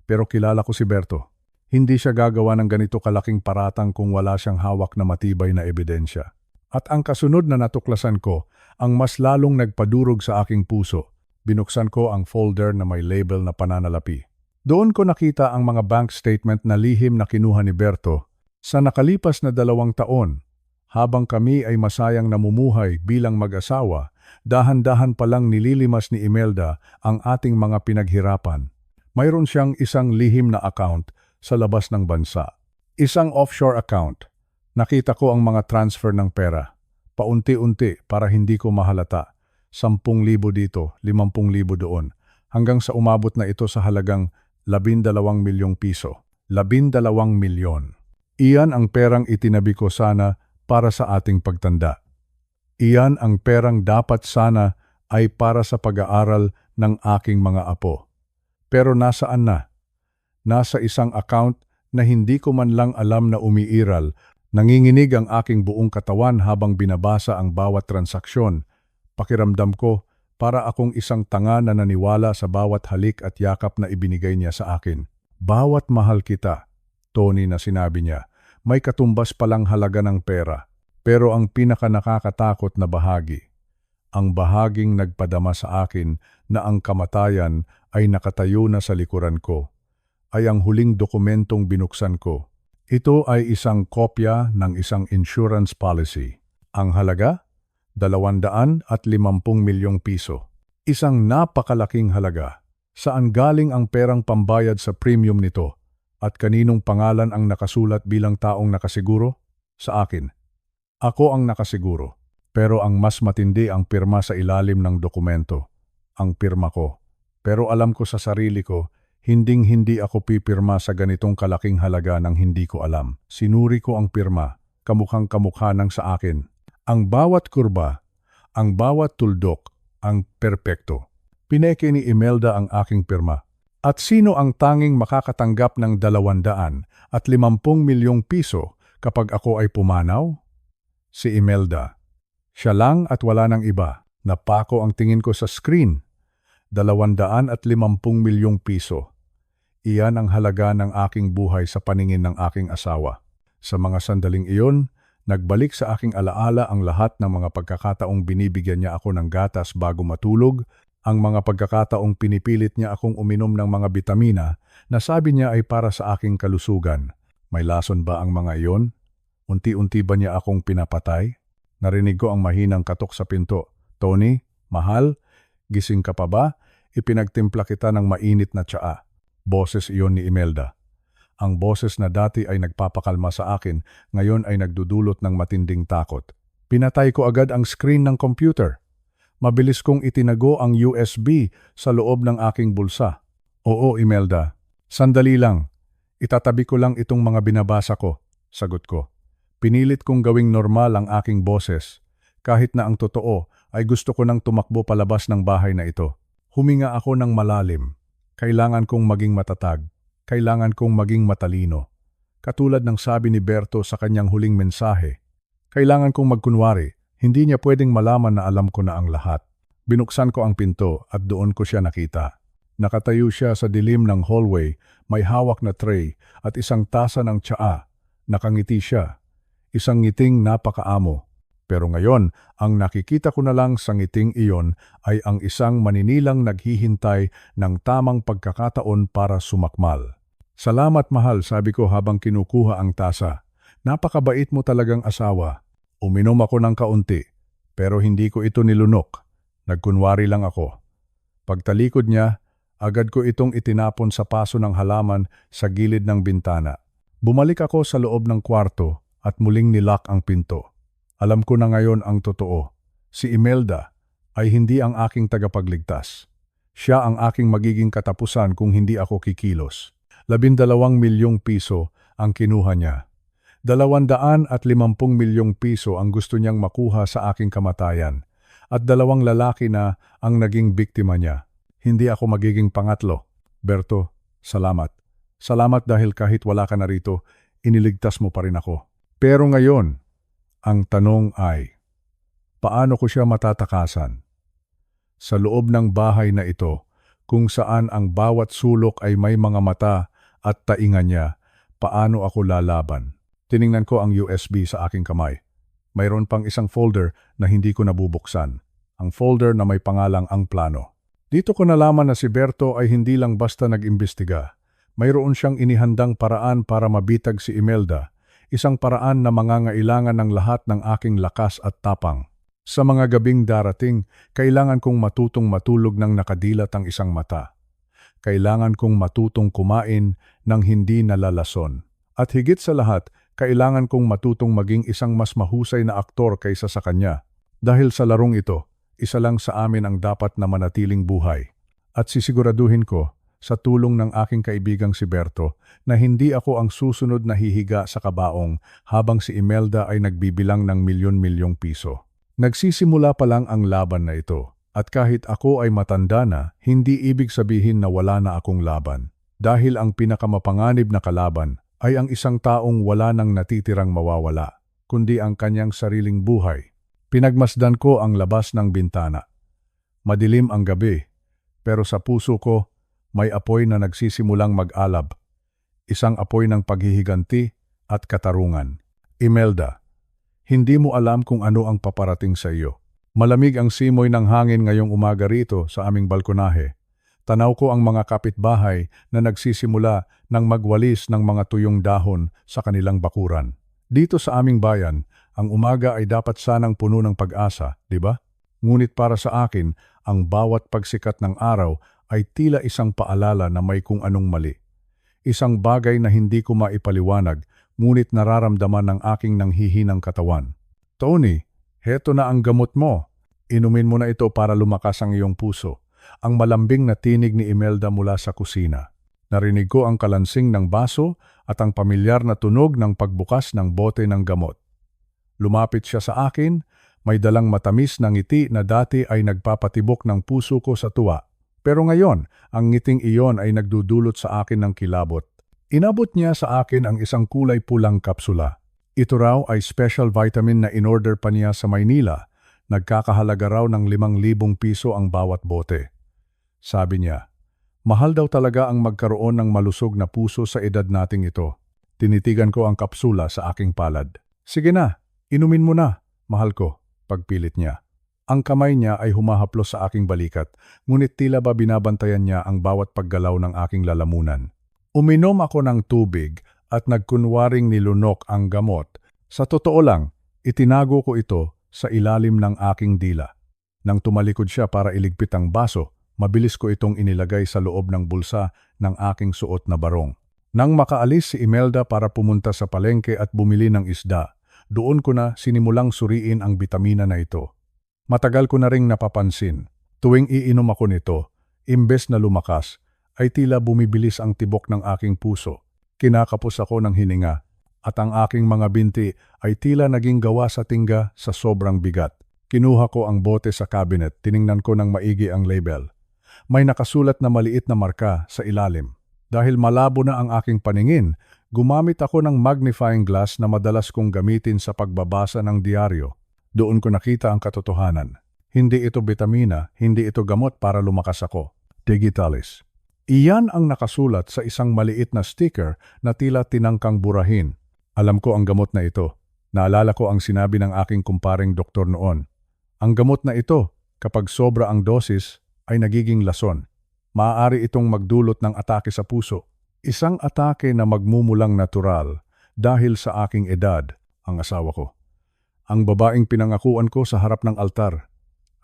Speaker 1: Pero kilala ko si Berto. Hindi siya gagawa ng ganito kalaking paratang kung wala siyang hawak na matibay na ebidensya. At ang kasunod na natuklasan ko, ang mas lalong nagpadurog sa aking puso. Binuksan ko ang folder na may label na pananalapi. Doon ko nakita ang mga bank statement na lihim na kinuha ni Berto sa nakalipas na 2 taon. Habang kami ay masayang namumuhay bilang mag-asawa, dahan-dahan palang nililimas ni Imelda ang ating mga pinaghirapan. Mayroon siyang isang lihim na account sa labas ng bansa. Isang offshore account. Nakita ko ang mga transfer ng pera. Paunti-unti para hindi ko mahalata. 10,000 dito, 50,000 doon. Hanggang sa umabot na ito sa halagang 12 milyong piso. 12 milyon. Iyan ang perang itinabi ko sana para sa ating pagtanda. Iyan ang perang dapat sana ay para sa pag-aaral ng aking mga apo. Pero nasaan na? Nasa isang account na hindi ko man lang alam na umiiral. Nanginginig ang aking buong katawan habang binabasa ang bawat transaksyon. Pakiramdam ko para akong isang tanga na naniwala sa bawat halik at yakap na ibinigay niya sa akin. Bawat mahal kita, Tony, na sinabi niya, may katumbas palang halaga ng pera. Pero ang pinakanakakatakot na bahagi, ang bahaging nagpadama sa akin na ang kamatayan ay nakatayo na sa likuran ko, ay ang huling dokumentong binuksan ko. Ito ay isang kopya ng isang insurance policy. Ang halaga? 250 milyong piso. Isang napakalaking halaga. Saan galing ang perang pambayad sa premium nito? At kaninong pangalan ang nakasulat bilang taong nakasiguro? Sa akin. Ako ang nakasiguro. Pero ang mas matindi ang pirma sa ilalim ng dokumento. Ang pirma ko. Pero alam ko sa sarili ko, hinding-hindi ako pipirma sa ganitong kalaking halaga ng hindi ko alam. Sinuri ko ang pirma, kamukhang-kamukha ng sa akin. Ang bawat kurba, ang bawat tuldok, ang perpekto. Pineke ni Imelda ang aking pirma. At sino ang tanging makakatanggap ng 250 milyong piso kapag ako ay pumanaw? Si Imelda. Siya lang at wala nang iba. Napako ang tingin ko sa screen. 250 milyong piso. Iyan ang halaga ng aking buhay sa paningin ng aking asawa. Sa mga sandaling iyon, nagbalik sa aking alaala ang lahat ng mga pagkakataong binibigyan niya ako ng gatas bago matulog, ang mga pagkakataong pinipilit niya akong uminom ng mga bitamina na sabi niya ay para sa aking kalusugan. May lason ba ang mga iyon? Unti-unti ba niya akong pinapatay? Narinig ko ang mahinang katok sa pinto. Tony, mahal, gising ka pa ba? Ipinagtimpla kita ng mainit na tsaa. Boses iyon ni Imelda. Ang boses na dati ay nagpapakalma sa akin, ngayon ay nagdudulot ng matinding takot. Pinatay ko agad ang screen ng computer. Mabilis kong itinago ang USB sa loob ng aking bulsa. Oo, Imelda. Sandali lang. Itatabi ko lang itong mga binabasa ko, sagot ko. Pinilit kong gawing normal ang aking boses. Kahit na ang totoo ay gusto ko nang tumakbo palabas ng bahay na ito. Huminga ako ng malalim. Kailangan kong maging matatag. Kailangan kong maging matalino. Katulad ng sabi ni Berto sa kanyang huling mensahe. Kailangan kong magkunwari. Hindi niya pwedeng malaman na alam ko na ang lahat. Binuksan ko ang pinto at doon ko siya nakita. Nakatayo siya sa dilim ng hallway, may hawak na tray at isang tasa ng tsaa. Nakangiti siya. Isang ngiting napakaamo. Pero ngayon, ang nakikita ko na lang sa ngiting iyon ay ang isang maninilang naghihintay ng tamang pagkakataon para sumakmal. Salamat mahal, sabi ko habang kinukuha ang tasa. Napakabait mo talagang asawa. Uminom ako ng kaunti, pero hindi ko ito nilunok. Nagkunwari lang ako. Pagtalikod niya, agad ko itong itinapon sa paso ng halaman sa gilid ng bintana. Bumalik ako sa loob ng kwarto at muling nilock ang pinto. Alam ko na ngayon ang totoo. Si Imelda ay hindi ang aking tagapagligtas. Siya ang aking magiging katapusan kung hindi ako kikilos. 12 milyong piso ang kinuha niya. 250 milyong piso ang gusto niyang makuha sa aking kamatayan. At 2 lalaki na ang naging biktima niya. Hindi ako magiging pangatlo. Berto, salamat. Salamat dahil kahit wala ka na rito, iniligtas mo pa rin ako. Pero ngayon, ang tanong ay, paano ko siya matatakasan? Sa loob ng bahay na ito, kung saan ang bawat sulok ay may mga mata at tainga niya, paano ako lalaban? Tiningnan ko ang USB sa aking kamay. Mayroon pang isang folder na hindi ko nabubuksan. Ang folder na may pangalang Ang Plano. Dito ko nalaman na si Berto ay hindi lang basta nag-imbestiga. Mayroon siyang inihandang paraan para mabitag si Imelda. Isang paraan na mangangailangan ng lahat ng aking lakas at tapang. Sa mga gabing darating, kailangan kong matutong matulog ng nakadilat ang isang mata. Kailangan kong matutong kumain ng hindi nalalason. At higit sa lahat, kailangan kong matutong maging isang mas mahusay na aktor kaysa sa kanya. Dahil sa larong ito, isa lang sa amin ang dapat na manatiling buhay. At sisiguraduhin ko, sa tulong ng aking kaibigang si Berto, na hindi ako ang susunod na hihiga sa kabaong habang si Imelda ay nagbibilang ng milyon-milyong piso. Nagsisimula pa lang ang laban na ito. At kahit ako ay matanda na, hindi ibig sabihin na wala na akong laban. Dahil ang pinakamapanganib na kalaban ay ang isang taong wala nang natitirang mawawala, kundi ang kanyang sariling buhay. Pinagmasdan ko ang labas ng bintana. Madilim ang gabi, pero sa puso ko, may apoy na nagsisimulang mag-alab. Isang apoy ng paghihiganti at katarungan. Imelda, hindi mo alam kung ano ang paparating sa iyo. Malamig ang simoy ng hangin ngayong umaga rito sa aming balkonahe. Tanaw ko ang mga kapitbahay na nagsisimula ng magwalis ng mga tuyong dahon sa kanilang bakuran. Dito sa aming bayan, ang umaga ay dapat sanang puno ng pag-asa, di ba? Ngunit para sa akin, ang bawat pagsikat ng araw ay tila isang paalala na may kung anong mali. Isang bagay na hindi ko maipaliwanag, ngunit nararamdaman ng aking nanghihinang katawan. Tony, heto na ang gamot mo. Inumin mo na ito para lumakas ang iyong puso. Ang malambing na tinig ni Imelda mula sa kusina. Narinig ko ang kalansing ng baso at ang pamilyar na tunog ng pagbukas ng bote ng gamot. Lumapit siya sa akin, may dalang matamis na ngiti na dati ay nagpapatibok ng puso ko sa tuwa. Pero ngayon, ang ngiting iyon ay nagdudulot sa akin ng kilabot. Inabot niya sa akin ang isang kulay pulang kapsula. Ito raw ay special vitamin na in-order pa niya sa Maynila. Nagkakahalaga raw ng 5,000 piso ang bawat bote. Sabi niya, mahal daw talaga ang magkaroon ng malusog na puso sa edad nating ito. Tinitigan ko ang kapsula sa aking palad. Sige na, inumin mo na, mahal ko, pagpilit niya. Ang kamay niya ay humahaplos sa aking balikat, ngunit tila ba binabantayan niya ang bawat paggalaw ng aking lalamunan. Uminom ako ng tubig at nagkunwaring nilunok ang gamot. Sa totoo lang, itinago ko ito sa ilalim ng aking dila. Nang tumalikod siya para iligpit ang baso, mabilis ko itong inilagay sa loob ng bulsa ng aking suot na barong. Nang makaalis si Imelda para pumunta sa palengke at bumili ng isda, doon ko na sinimulang suriin ang bitamina na ito. Matagal ko na ring napapansin, tuwing iinom ako nito, imbes na lumakas, ay tila bumibilis ang tibok ng aking puso. Kinakapos ako ng hininga, at ang aking mga binti ay tila naging gawa sa tingga sa sobrang bigat. Kinuha ko ang bote sa cabinet, tiningnan ko ng maigi ang label. May nakasulat na maliit na marka sa ilalim. Dahil malabo na ang aking paningin, gumamit ako ng magnifying glass na madalas kong gamitin sa pagbabasa ng diaryo. Doon ko nakita ang katotohanan. Hindi ito bitamina, hindi ito gamot para lumakas ako. Digitalis. Iyan ang nakasulat sa isang maliit na sticker na tila tinangkang burahin. Alam ko ang gamot na ito. Naalala ko ang sinabi ng aking kumparing doktor noon. Ang gamot na ito, kapag sobra ang dosis, ay nagiging lason. Maaari itong magdulot ng atake sa puso. Isang atake na magmumulang natural dahil sa aking edad, ang asawa ko. Ang babaeng pinangakuan ko sa harap ng altar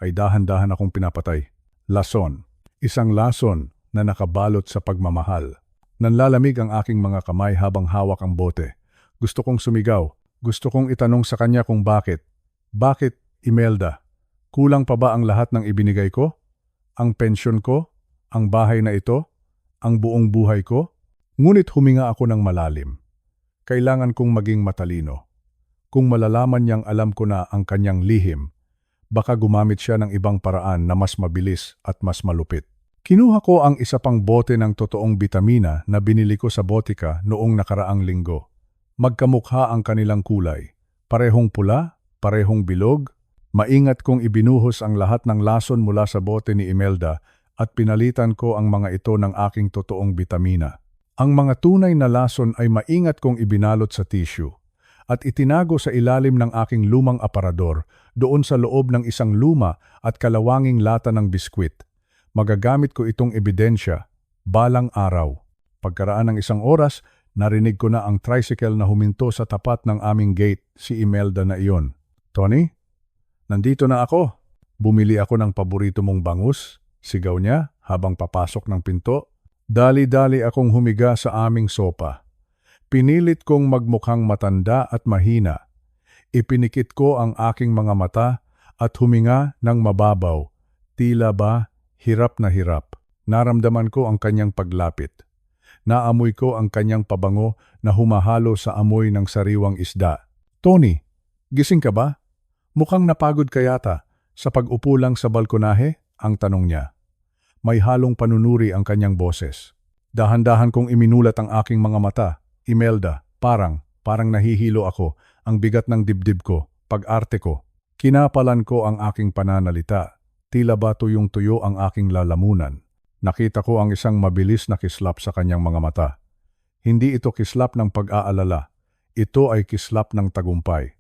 Speaker 1: ay dahan-dahan akong pinapatay. Lason. Isang lason na nakabalot sa pagmamahal. Nanlalamig ang aking mga kamay habang hawak ang bote. Gusto kong sumigaw. Gusto kong itanong sa kanya kung bakit. Bakit, Imelda? Kulang pa ba ang lahat ng ibinigay ko? Ang pensyon ko? Ang bahay na ito? Ang buong buhay ko? Ngunit huminga ako ng malalim. Kailangan kong maging matalino. Kung malalaman niyang alam ko na ang kanyang lihim, baka gumamit siya ng ibang paraan na mas mabilis at mas malupit. Kinuha ko ang isa pang bote ng totoong bitamina na binili ko sa botika noong nakaraang linggo. Magkamukha ang kanilang kulay. Parehong pula, parehong bilog. Maingat kong ibinuhos ang lahat ng lason mula sa bote ni Imelda at pinalitan ko ang mga ito ng aking totoong bitamina. Ang mga tunay na lason ay maingat kong ibinalot sa tissue at itinago sa ilalim ng aking lumang aparador doon sa loob ng isang luma at kalawanging lata ng biskwit. Magagamit ko itong ebidensya balang araw. Pagkaraan ng isang oras, narinig ko na ang tricycle na huminto sa tapat ng aming gate, si Imelda na iyon. Tony, nandito na ako. Bumili ako ng paborito mong bangus, sigaw niya habang papasok ng pinto. Dali-dali akong humiga sa aming sopa. Pinilit kong magmukhang matanda at mahina. Ipinikit ko ang aking mga mata at huminga ng mababaw. Tila ba, hirap na hirap. Naramdaman ko ang kanyang paglapit. Naamoy ko ang kanyang pabango na humahalo sa amoy ng sariwang isda. Tony, gising ka ba? Mukhang napagod ka yata. Sa pag-upo lang sa balkonahe, ang tanong niya. May halong panunuri ang kanyang boses. Dahan-dahan kong iminulat ang aking mga mata. Imelda, parang nahihilo ako. Ang bigat ng dibdib ko, pag-arte ko. Kinapalan ko ang aking pananalita. Tila ba tuyong-tuyo ang aking lalamunan. Nakita ko ang isang mabilis na kislap sa kanyang mga mata. Hindi ito kislap ng pag-aalala. Ito ay kislap ng tagumpay.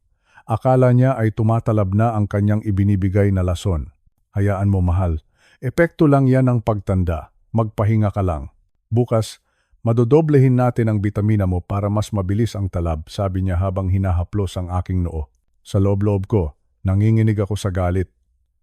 Speaker 1: Akala niya ay tumatalab na ang kanyang ibinibigay na lason. Hayaan mo, mahal. Epekto lang yan ng pagtanda. Magpahinga ka lang. Bukas, madodoblehin natin ang bitamina mo para mas mabilis ang talab, sabi niya habang hinahaplos ang aking noo. Sa loob-loob ko, nanginginig ako sa galit.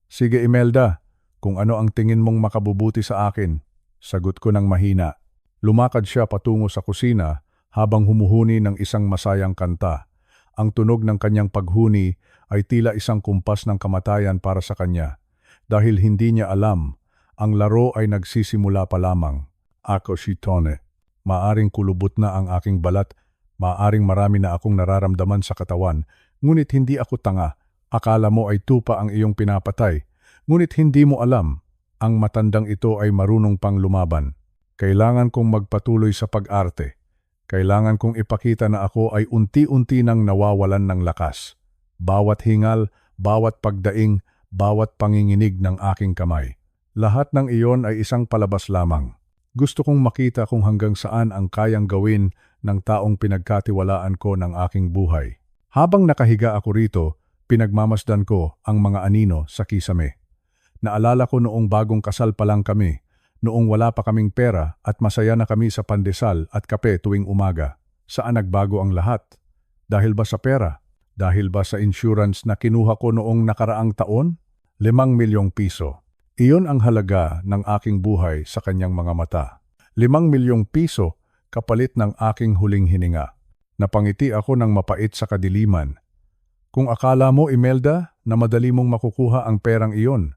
Speaker 1: Sige Imelda, kung ano ang tingin mong makabubuti sa akin. Sagot ko ng mahina. Lumakad siya patungo sa kusina habang humuhuni ng isang masayang kanta. Ang tunog ng kanyang paghuni ay tila isang kumpas ng kamatayan para sa kanya. Dahil hindi niya alam, ang laro ay nagsisimula pa lamang. Ako si Tony. Maaring kulubot na ang aking balat, maaring marami na akong nararamdaman sa katawan, ngunit hindi ako tanga. Akala mo ay tupa ang iyong pinapatay, ngunit hindi mo alam, ang matandang ito ay marunong pang lumaban. Kailangan kong magpatuloy sa pag-arte. Kailangan kong ipakita na ako ay unti-unti nang nawawalan ng lakas. Bawat hingal, bawat pagdaing, bawat panginginig ng aking kamay. Lahat ng iyon ay isang palabas lamang. Gusto kong makita kung hanggang saan ang kayang gawin ng taong pinagkatiwalaan ko ng aking buhay. Habang nakahiga ako rito, pinagmamasdan ko ang mga anino sa kisame. Naalala ko noong bagong kasal pa lang kami, noong wala pa kaming pera at masaya na kami sa pandesal at kape tuwing umaga. Saan nagbago ang lahat? Dahil ba sa pera? Dahil ba sa insurance na kinuha ko noong nakaraang taon? 5 milyong piso. Iyon ang halaga ng aking buhay sa kanyang mga mata. 5 milyong piso kapalit ng aking huling hininga. Napangiti ako ng mapait sa kadiliman. Kung akala mo, Imelda, na madali mong makukuha ang perang iyon,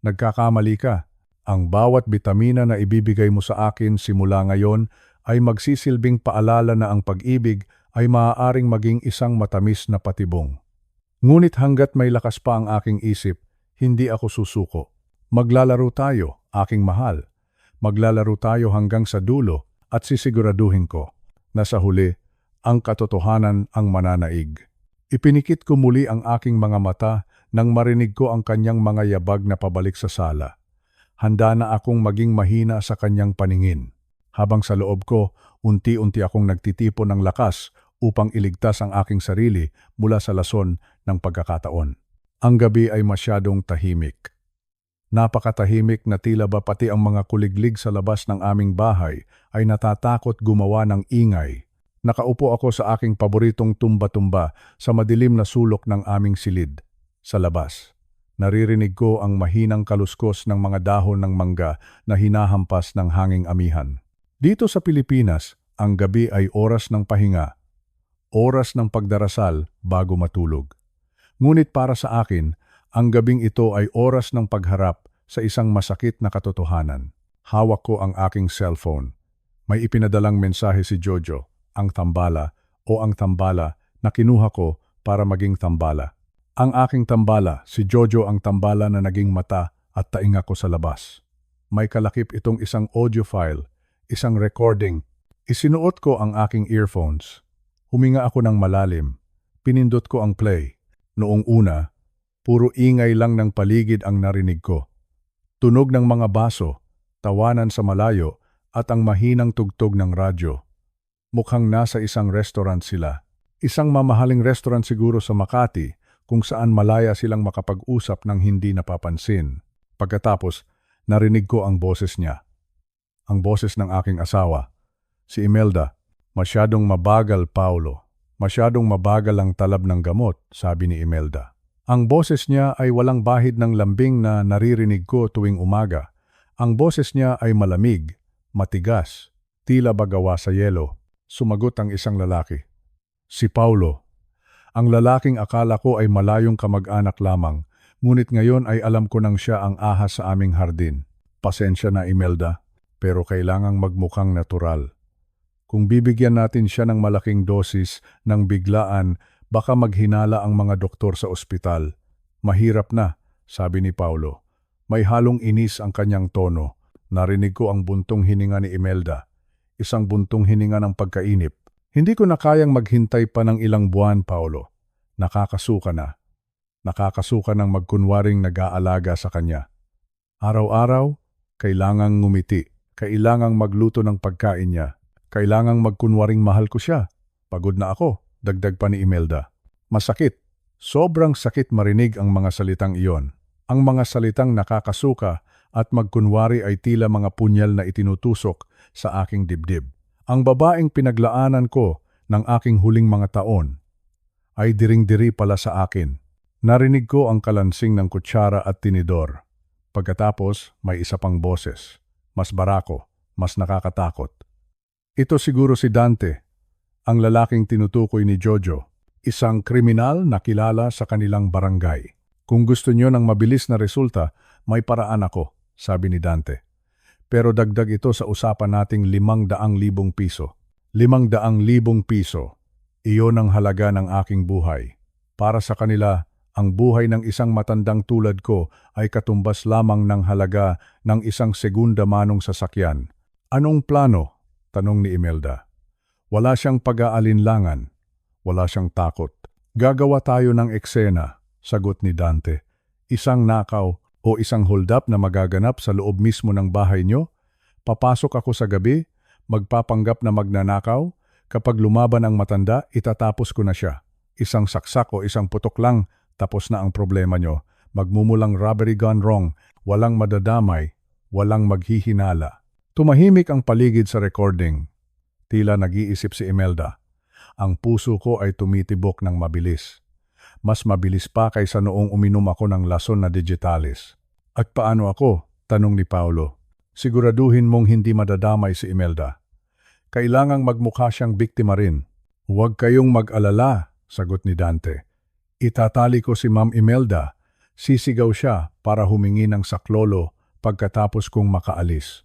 Speaker 1: nagkakamali ka. Ang bawat bitamina na ibibigay mo sa akin simula ngayon ay magsisilbing paalala na ang pag-ibig ay maaaring maging isang matamis na patibong. Ngunit hanggat may lakas pa ang aking isip, hindi ako susuko. Maglalaro tayo, aking mahal. Maglalaro tayo hanggang sa dulo at sisiguraduhin ko na sa huli, ang katotohanan ang mananaig. Ipinikit ko muli ang aking mga mata nang marinig ko ang kanyang mga yabag na pabalik sa sala. Handa na akong maging mahina sa kanyang paningin. Habang sa loob ko, unti-unti akong nagtitipon ng lakas upang iligtas ang aking sarili mula sa lason ng pagkakataon. Ang gabi ay masyadong tahimik. Napakatahimik na tila ba pati ang mga kuliglig sa labas ng aming bahay ay natatakot gumawa ng ingay. Nakaupo ako sa aking paboritong tumba-tumba sa madilim na sulok ng aming silid. Sa labas, naririnig ko ang mahinang kaluskos ng mga dahon ng mangga na hinahampas ng hanging amihan. Dito sa Pilipinas, ang gabi ay oras ng pahinga, oras ng pagdarasal bago matulog. Ngunit para sa akin, ang gabing ito ay oras ng pagharap sa isang masakit na katotohanan. Hawak ko ang aking cellphone. May ipinadalang mensahe si Jojo, ang tambala na kinuha ko para maging tambala. Ang aking tambala, si Jojo ang tambala na naging mata at tainga ko sa labas. May kalakip itong isang audio file, isang recording. Isinuot ko ang aking earphones. Huminga ako ng malalim. Pinindot ko ang play. Noong una, puro ingay lang ng paligid ang narinig ko. Tunog ng mga baso, tawanan sa malayo at ang mahinang tugtog ng radyo. Mukhang nasa isang restaurant sila. Isang mamahaling restaurant siguro sa Makati, kung saan malaya silang makapag-usap ng hindi napapansin. Pagkatapos, narinig ko ang boses niya. Ang boses ng aking asawa. Si Imelda. Masyadong mabagal, Paulo. Masyadong mabagal ang talab ng gamot, sabi ni Imelda. Ang boses niya ay walang bahid ng lambing na naririnig ko tuwing umaga. Ang boses niya ay malamig, Matigas, tila ba gawa sa yelo. Sumagot ang isang lalaki. Si Paulo. Ang lalaking akala ko ay malayong kamag-anak lamang, ngunit ngayon ay alam ko nang siya ang ahas sa aming hardin. Pasensya na, Imelda, pero kailangang magmukhang natural. Kung bibigyan natin siya ng malaking dosis ng biglaan, baka maghinala ang mga doktor sa ospital. Mahirap na, sabi ni Paulo. May halong inis ang kanyang tono. Narinig ko ang buntong hininga ni Imelda. Isang buntong hininga ng pagkainip. Hindi ko na kayang maghintay pa ng ilang buwan, Paulo. Nakakasuka na. Nakakasuka ng magkunwaring nag-aalaga sa kanya. Araw-araw, kailangang ngumiti. Kailangang magluto ng pagkain niya. Kailangang magkunwaring mahal ko siya. Pagod na ako, dagdag pa ni Imelda. Masakit. Sobrang sakit marinig ang mga salitang iyon. Ang mga salitang nakakasuka at magkunwari ay tila mga punyal na itinutusok sa aking dibdib. Ang babaeng pinaglaanan ko ng aking huling mga taon ay diring-diri pala sa akin. Narinig ko ang kalansing ng kutsara at tinidor. Pagkatapos, may isa pang boses. Mas barako, mas nakakatakot. Ito siguro si Dante, ang lalaking tinutukoy ni Jojo, isang kriminal na kilala sa kanilang barangay. Kung gusto niyo ng mabilis na resulta, may paraan ako, sabi ni Dante. Pero dagdag ito sa usapan nating 500,000 piso. 500,000 piso. Iyon ang halaga ng aking buhay. Para sa kanila, ang buhay ng isang matandang tulad ko ay katumbas lamang ng halaga ng isang segunda manong sasakyan. Anong plano? Tanong ni Imelda. Wala siyang pag-aalinlangan. Wala siyang takot. Gagawa tayo ng eksena, sagot ni Dante. Isang nakaw o isang hold-up na magaganap sa loob mismo ng bahay nyo? Papasok ako sa gabi, magpapanggap na magnanakaw, kapag lumaban ang matanda, itatapos ko na siya. Isang saksak o isang putok lang, tapos na ang problema nyo. Magmumulang robbery gone wrong, walang madadamay, walang maghihinala. Tumahimik ang paligid sa recording. Tila nag-iisip si Imelda. Ang puso ko ay tumitibok ng mabilis. Mas mabilis pa kaysa noong uminom ako ng lason na digitalis. At paano ako? Tanong ni Paulo. Siguraduhin mong hindi madadamay si Imelda. Kailangang magmukha siyang biktima rin. Huwag kayong mag-alala, sagot ni Dante. Itatali ko si Ma'am Imelda. Sisigaw siya para humingi ng saklolo pagkatapos kong makaalis.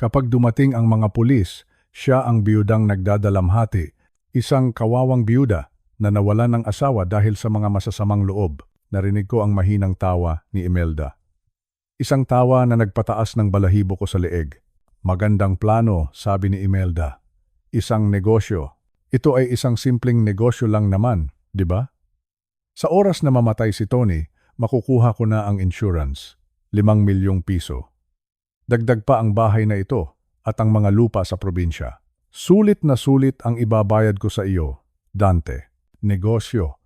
Speaker 1: Kapag dumating ang mga pulis, siya ang biyudang nagdadalamhati, isang kawawang biyuda na nawalan ng asawa dahil sa mga masasamang loob. Narinig ko ang mahinang tawa ni Imelda. Isang tawa na nagpataas ng balahibo ko sa leeg. Magandang plano, sabi ni Imelda. Isang negosyo. Ito ay isang simpleng negosyo lang naman, di ba? Sa oras na mamatay si Tony, makukuha ko na ang insurance, 5 milyong piso. Dagdag pa ang bahay na ito at ang mga lupa sa probinsya. Sulit na sulit ang ibabayad ko sa iyo, Dante. Negosyo.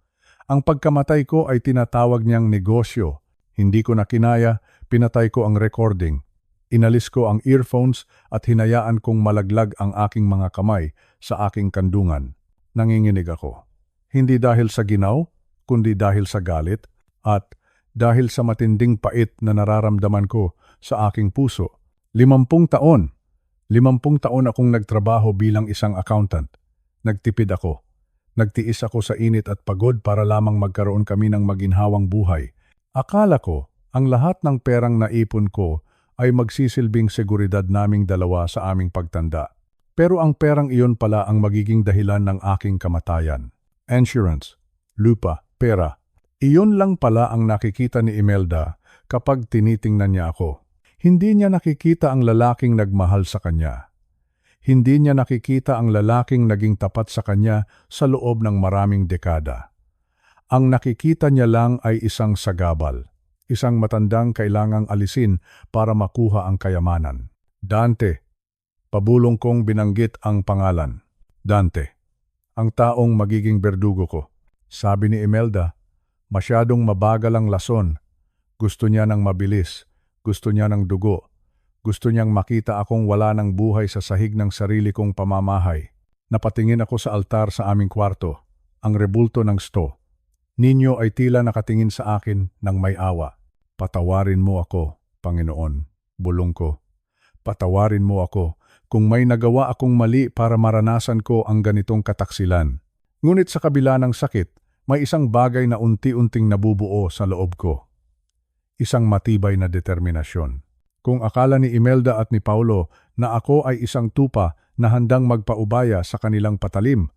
Speaker 1: Ang pagkamatay ko ay tinatawag niyang negosyo. Hindi ko na kinaya, pinatay ko ang recording. Inalis ko ang earphones at hinayaan kong malaglag ang aking mga kamay sa aking kandungan. Nanginginig ako. Hindi dahil sa ginaw, kundi dahil sa galit at dahil sa matinding pait na nararamdaman ko sa aking puso. 50 taon. 50 taon akong nagtrabaho bilang isang accountant. Nagtipid ako. Nagtiis ako sa init at pagod para lamang magkaroon kami ng maginhawang buhay. Akala ko, ang lahat ng perang naipon ko ay magsisilbing seguridad naming dalawa sa aming pagtanda. Pero ang perang iyon pala ang magiging dahilan ng aking kamatayan. Insurance, lupa, pera. Iyon lang pala ang nakikita ni Imelda kapag tinitingnan niya ako. Hindi niya nakikita ang lalaking nagmahal sa kanya. Hindi niya nakikita ang lalaking naging tapat sa kanya sa loob ng maraming dekada. Ang nakikita niya lang ay isang sagabal, isang matandang kailangang alisin para makuha ang kayamanan. Dante, pabulong kong binanggit ang pangalan. Dante, ang taong magiging berdugo ko. Sabi ni Imelda, masyadong mabagal ang lason. Gusto niya ng mabilis, gusto niya ng dugo. Gusto niyang makita akong wala ng buhay sa sahig ng sarili kong pamamahay. Napatingin ako sa altar sa aming kwarto, ang rebulto ng sto. Ninyo ay tila nakatingin sa akin ng may awa. Patawarin mo ako, Panginoon, bulong ko. Patawarin mo ako kung may nagawa akong mali para maranasan ko ang ganitong kataksilan. Ngunit sa kabila ng sakit, may isang bagay na unti-unting nabubuo sa loob ko. Isang matibay na determinasyon. Kung akala ni Imelda at ni Paulo na ako ay isang tupa na handang magpaubaya sa kanilang patalim,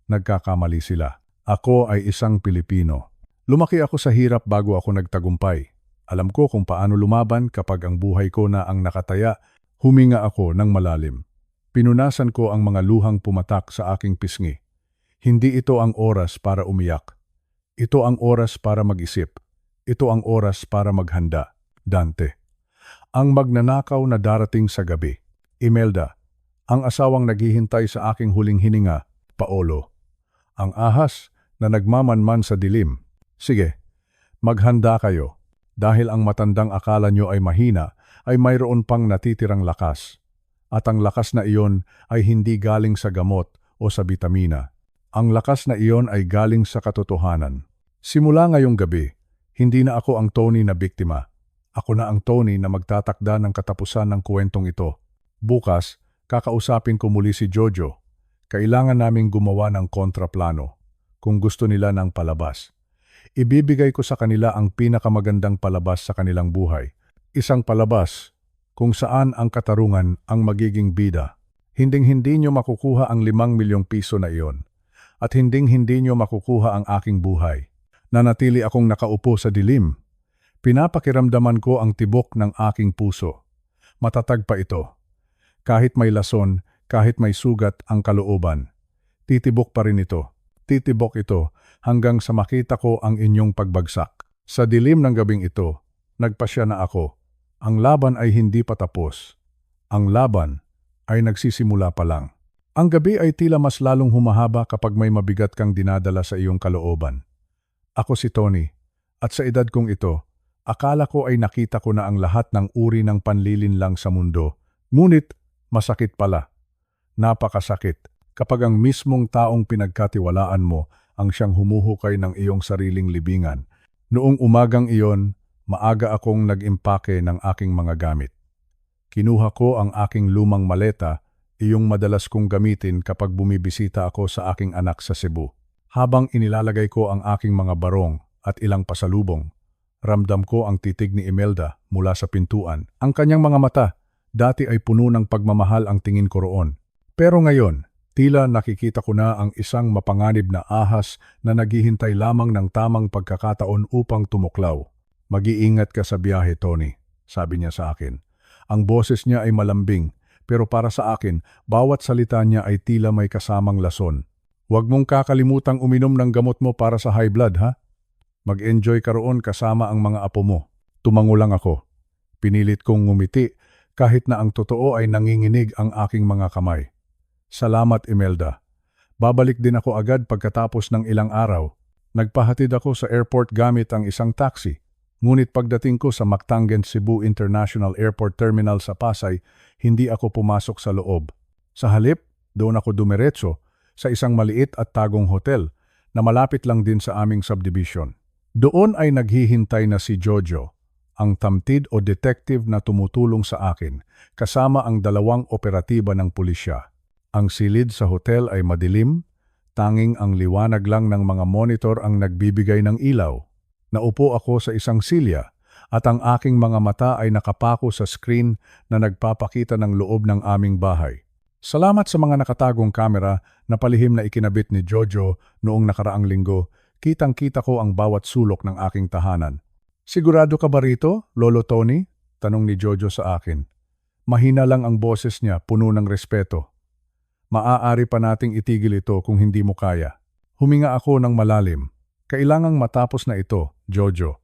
Speaker 1: nagkakamali sila. Ako ay isang Pilipino. Lumaki ako sa hirap bago ako nagtagumpay. Alam ko kung paano lumaban kapag ang buhay ko na ang nakataya. Huminga ako ng malalim. Pinunasan ko ang mga luhang pumatak sa aking pisngi. Hindi ito ang oras para umiyak. Ito ang oras para mag-isip. Ito ang oras para maghanda. Dante. Ang magnanakaw na darating sa gabi. Imelda. Ang asawang naghihintay sa aking huling hininga. Paolo. Ang ahas na nagmamanman sa dilim. Sige, maghanda kayo. Dahil ang matandang akala nyo ay mahina, ay mayroon pang natitirang lakas. At ang lakas na iyon ay hindi galing sa gamot o sa bitamina. Ang lakas na iyon ay galing sa katotohanan. Simula ngayong gabi, hindi na ako ang Tony na biktima. Ako na ang Tony na magtatakda ng katapusan ng kwentong ito. Bukas, kakausapin ko muli si Jojo. Kailangan naming gumawa ng kontraplano. Kung gusto nila ng palabas. Ibibigay ko sa kanila ang pinakamagandang palabas sa kanilang buhay. Isang palabas kung saan ang katarungan ang magiging bida. Hinding-hindi nyo makukuha ang 5 milyong piso na iyon. At hinding-hindi nyo makukuha ang aking buhay. Nanatili akong nakaupo sa dilim. Pinapakiramdaman ko ang tibok ng aking puso. Matatag pa ito. Kahit may lason, kahit may sugat ang kalooban. Titibok pa rin ito. Titibok ito hanggang sa makita ko ang inyong pagbagsak. Sa dilim ng gabing ito, nagpasya na ako. Ang laban ay hindi pa tapos. Ang laban ay nagsisimula pa lang. Ang gabi ay tila mas lalong humahaba kapag may mabigat kang dinadala sa iyong kalooban. Ako si Tony, at sa edad kong ito, akala ko ay nakita ko na ang lahat ng uri ng panlilinlang sa mundo. Ngunit, masakit pala. Napakasakit kapag ang mismong taong pinagkatiwalaan mo ang siyang humuhukay ng iyong sariling libingan. Noong umagang iyon, maaga akong nag-impake ng aking mga gamit. Kinuha ko ang aking lumang maleta, iyong madalas kong gamitin kapag bumibisita ako sa aking anak sa Cebu. Habang inilalagay ko ang aking mga barong at ilang pasalubong, ramdam ko ang titig ni Imelda mula sa pintuan. Ang kanyang mga mata, dati ay puno ng pagmamahal ang tingin ko roon. Pero ngayon, tila nakikita ko na ang isang mapanganib na ahas na naghihintay lamang ng tamang pagkakataon upang tumuklaw. Mag-iingat ka sa biyahe, Tony, sabi niya sa akin. Ang boses niya ay malambing, pero para sa akin, bawat salita niya ay tila may kasamang lason. Huwag mong kakalimutang uminom ng gamot mo para sa high blood, ha? Mag-enjoy ka roon kasama ang mga apo mo. Tumango lang ako. Pinilit kong ngumiti kahit na ang totoo ay nanginginig ang aking mga kamay. Salamat, Imelda. Babalik din ako agad pagkatapos ng ilang araw. Nagpahatid ako sa airport gamit ang isang taxi. Ngunit pagdating ko sa Mactangen Cebu International Airport Terminal sa Pasay, hindi ako pumasok sa loob. Sa halip, doon ako dumiretso sa isang maliit at tagong hotel na malapit lang din sa aming subdivision. Doon ay naghihintay na si Jojo, ang tamtid o detective na tumutulong sa akin, kasama ang 2 operatiba ng pulisya. Ang silid sa hotel ay madilim, tanging ang liwanag lang ng mga monitor ang nagbibigay ng ilaw. Naupo ako sa isang silya at ang aking mga mata ay nakapako sa screen na nagpapakita ng loob ng aming bahay. Salamat sa mga nakatagong kamera na palihim na ikinabit ni Jojo noong nakaraang linggo, kitang-kita ko ang bawat sulok ng aking tahanan. Sigurado ka ba rito, Lolo Tony? Tanong ni Jojo sa akin. Mahina lang ang boses niya, puno ng respeto. Maaari pa nating itigil ito kung hindi mo kaya. Huminga ako ng malalim. Kailangang matapos na ito, Jojo.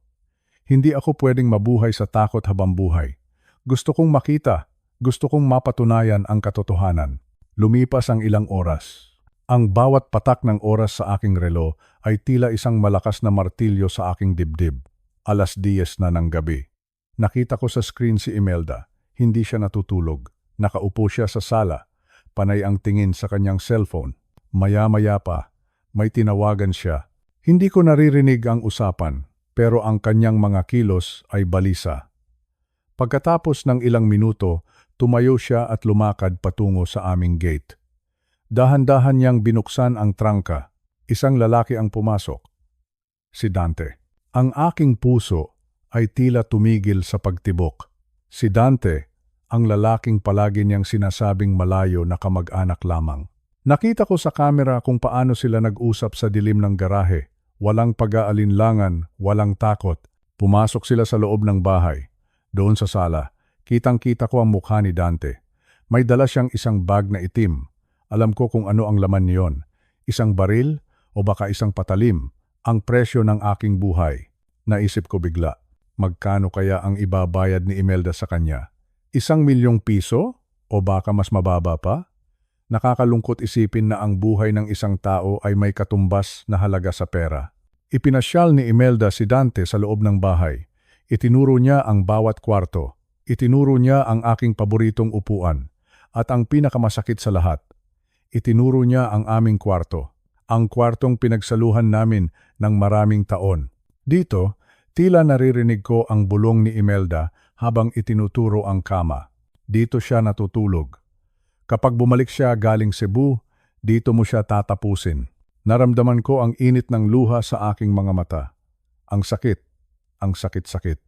Speaker 1: Hindi ako pwedeng mabuhay sa takot habang buhay. Gusto kong makita, gusto kong mapatunayan ang katotohanan. Lumipas ang ilang oras. Ang bawat patak ng oras sa aking relo ay tila isang malakas na martilyo sa aking dibdib. 10:00 na ng gabi. Nakita ko sa screen si Imelda. Hindi siya natutulog. Nakaupo siya sa sala. Panay ang tingin sa kanyang cellphone. Maya-maya pa, may tinawagan siya. Hindi ko naririnig ang usapan, pero ang kanyang mga kilos ay balisa. Pagkatapos ng ilang minuto, tumayo siya at lumakad patungo sa aming gate. Dahan-dahan niyang binuksan ang trangka. Isang lalaki ang pumasok. Si Dante. Ang aking puso ay tila tumigil sa pagtibok. Si Dante, ang lalaking palagi niyang sinasabing malayo na kamag-anak lamang. Nakita ko sa kamera kung paano sila nag-usap sa dilim ng garahe. Walang pag-aalinlangan, walang takot. Pumasok sila sa loob ng bahay. Doon sa sala, kitang-kita ko ang mukha ni Dante. May dala siyang isang bag na itim. Alam ko kung ano ang laman niyon. Isang baril o baka isang patalim. Ang presyo ng aking buhay. Naisip ko bigla, magkano kaya ang ibabayad ni Imelda sa kanya? 1,000,000 piso? O baka mas mababa pa? Nakakalungkot isipin na ang buhay ng isang tao ay may katumbas na halaga sa pera. Ipinasyal ni Imelda si Dante sa loob ng bahay. Itinuro niya ang bawat kwarto. Itinuro niya ang aking paboritong upuan. At ang pinakamasakit sa lahat, itinuro niya ang aming kwarto. Ang kwartong pinagsaluhan namin ng maraming taon. Dito, tila naririnig ko ang bulong ni Imelda habang itinuturo ang kama. Dito siya natutulog. Kapag bumalik siya galing Cebu, dito mo siya tatapusin. Naramdaman ko ang init ng luha sa aking mga mata. Ang sakit-sakit.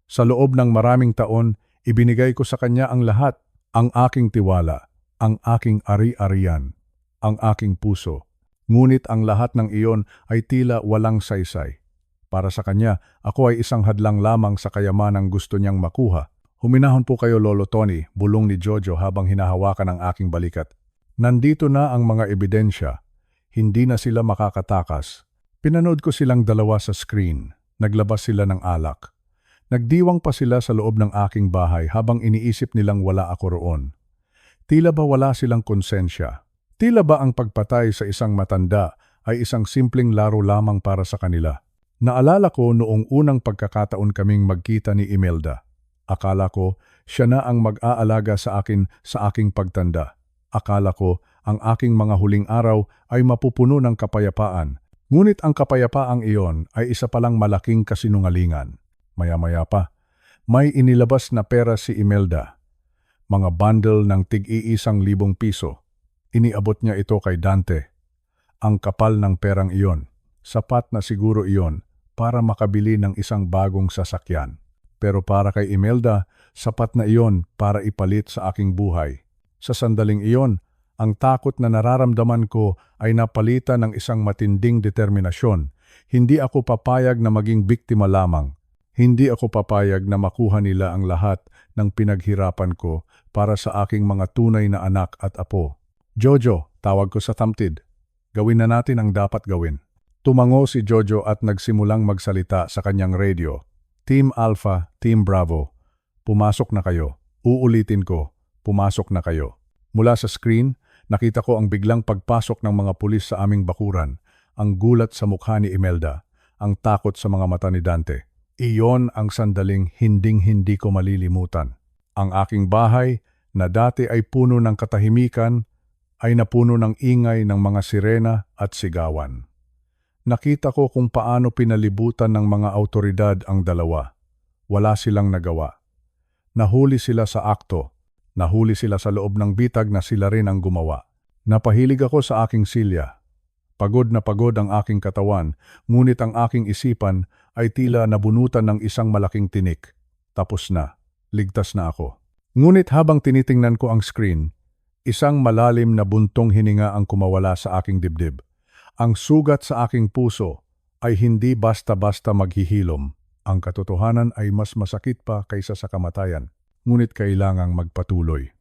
Speaker 1: Sa loob ng maraming taon, ibinigay ko sa kanya ang lahat. Ang aking tiwala, ang aking ari-arian, ang aking puso. Ngunit ang lahat ng iyon ay tila walang saysay. Para sa kanya, ako ay isang hadlang lamang sa kayamanang gusto niyang makuha. Huminahon po kayo, Lolo Tony, bulong ni Jojo habang hinahawakan ang aking balikat. Nandito na ang mga ebidensya. Hindi na sila makakatakas. Pinanood ko silang dalawa sa screen. Naglabas sila ng alak. Nagdiwang pa sila sa loob ng aking bahay habang iniisip nilang wala ako roon. Tila ba wala silang konsensya? Tila ba ang pagpatay sa isang matanda ay isang simpleng laro lamang para sa kanila? Naalala ko noong unang pagkakataon kaming magkita ni Imelda. Akala ko siya na ang mag-aalaga sa akin sa aking pagtanda. Akala ko ang aking mga huling araw ay mapupuno ng kapayapaan. Ngunit ang kapayapaang iyon ay isa palang malaking kasinungalingan. Maya-maya pa, may inilabas na pera si Imelda. Mga bundle ng tig-1,000 piso. Iniabot niya ito kay Dante. Ang kapal ng perang iyon, sapat na siguro iyon para makabili ng isang bagong sasakyan. Pero para kay Imelda, sapat na iyon para ipalit sa aking buhay. Sa sandaling iyon, ang takot na nararamdaman ko ay napalitan ng isang matinding determinasyon. Hindi ako papayag na maging biktima lamang. Hindi ako papayag na makuha nila ang lahat ng pinaghirapan ko para sa aking mga tunay na anak at apo. Jojo, tawag ko sa tamtid. Gawin na natin ang dapat gawin. Tumango si Jojo at nagsimulang magsalita sa kanyang radio. Team Alpha, Team Bravo, pumasok na kayo. Uulitin ko, pumasok na kayo. Mula sa screen, nakita ko ang biglang pagpasok ng mga pulis sa aming bakuran, ang gulat sa mukha ni Imelda, ang takot sa mga mata ni Dante. Iyon ang sandaling hinding-hindi ko malilimutan. Ang aking bahay, na dati ay puno ng katahimikan, ay napuno ng ingay ng mga sirena at sigawan. Nakita ko kung paano pinalibutan ng mga awtoridad ang dalawa. Wala silang nagawa. Nahuli sila sa akto. Nahuli sila sa loob ng bitag na sila rin ang gumawa. Napahilig ako sa aking silya. Pagod na pagod ang aking katawan, ngunit ang aking isipan ay tila nabunutan ng isang malaking tinik. Tapos na. Ligtas na ako. Ngunit habang tinitingnan ko ang screen, isang malalim na buntong hininga ang kumawala sa aking dibdib. Ang sugat sa aking puso ay hindi basta-basta maghihilom. Ang katotohanan ay mas masakit pa kaysa sa kamatayan, ngunit kailangang magpatuloy.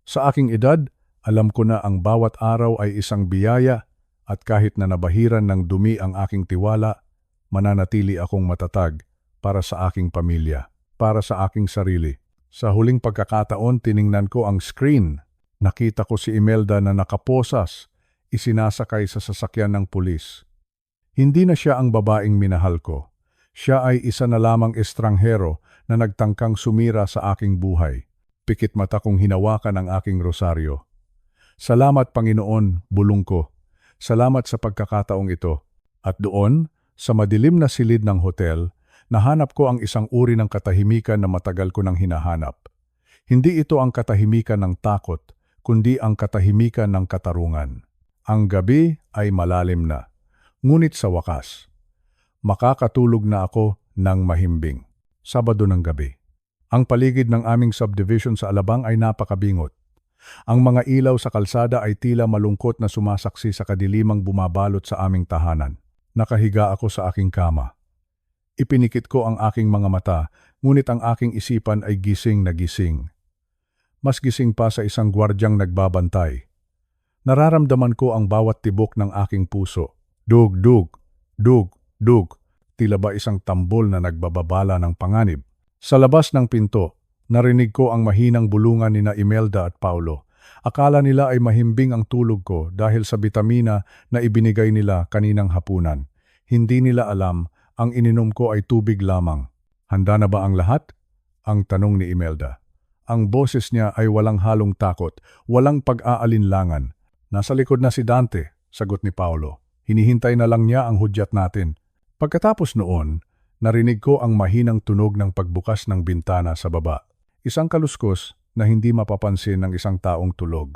Speaker 1: Sa aking edad, alam ko na ang bawat araw ay isang biyaya at kahit na nabahiran ng dumi ang aking tiwala, mananatili akong matatag para sa aking pamilya, para sa aking sarili. Sa huling pagkakataon, tiningnan ko ang screen. Nakita ko si Imelda na nakaposas, isinasakay sa sasakyan ng pulis. Hindi na siya ang babaeng minahal ko. Siya ay isa na lamang estranghero na nagtangkang sumira sa aking buhay. Pikit mata kong hinawakan ang aking rosaryo. Salamat Panginoon, bulong ko. Salamat sa pagkakataong ito. At doon, sa madilim na silid ng hotel, nahanap ko ang isang uri ng katahimikan na matagal ko nang hinahanap. Hindi ito ang katahimikan ng takot, kundi ang katahimikan ng katarungan. Ang gabi ay malalim na, ngunit sa wakas, makakatulog na ako ng mahimbing. Sabado ng gabi. Ang paligid ng aming subdivision sa Alabang ay napakabingot. Ang mga ilaw sa kalsada ay tila malungkot na sumasaksi sa kadilimang bumabalot sa aming tahanan. Nakahiga ako sa aking kama. Ipinikit ko ang aking mga mata, ngunit ang aking isipan ay gising na gising. Mas gising pa sa isang gwardyang nagbabantay. Nararamdaman ko ang bawat tibok ng aking puso. Dug, dug, dug, dug. Tila ba isang tambol na nagbababala ng panganib. Sa labas ng pinto, narinig ko ang mahinang bulungan ni Imelda at Paulo. Akala nila ay mahimbing ang tulog ko dahil sa bitamina na ibinigay nila kaninang hapunan. Hindi nila alam, ang ininom ko ay tubig lamang. Handa na ba ang lahat? Ang tanong ni Imelda. Ang boses niya ay walang halong takot, walang pag-aalinlangan. Nasa likod na si Dante, sagot ni Paulo. Hinihintay na lang niya ang hudyat natin. Pagkatapos noon, narinig ko ang mahinang tunog ng pagbukas ng bintana sa baba. Isang kaluskos na hindi mapapansin ng isang taong tulog.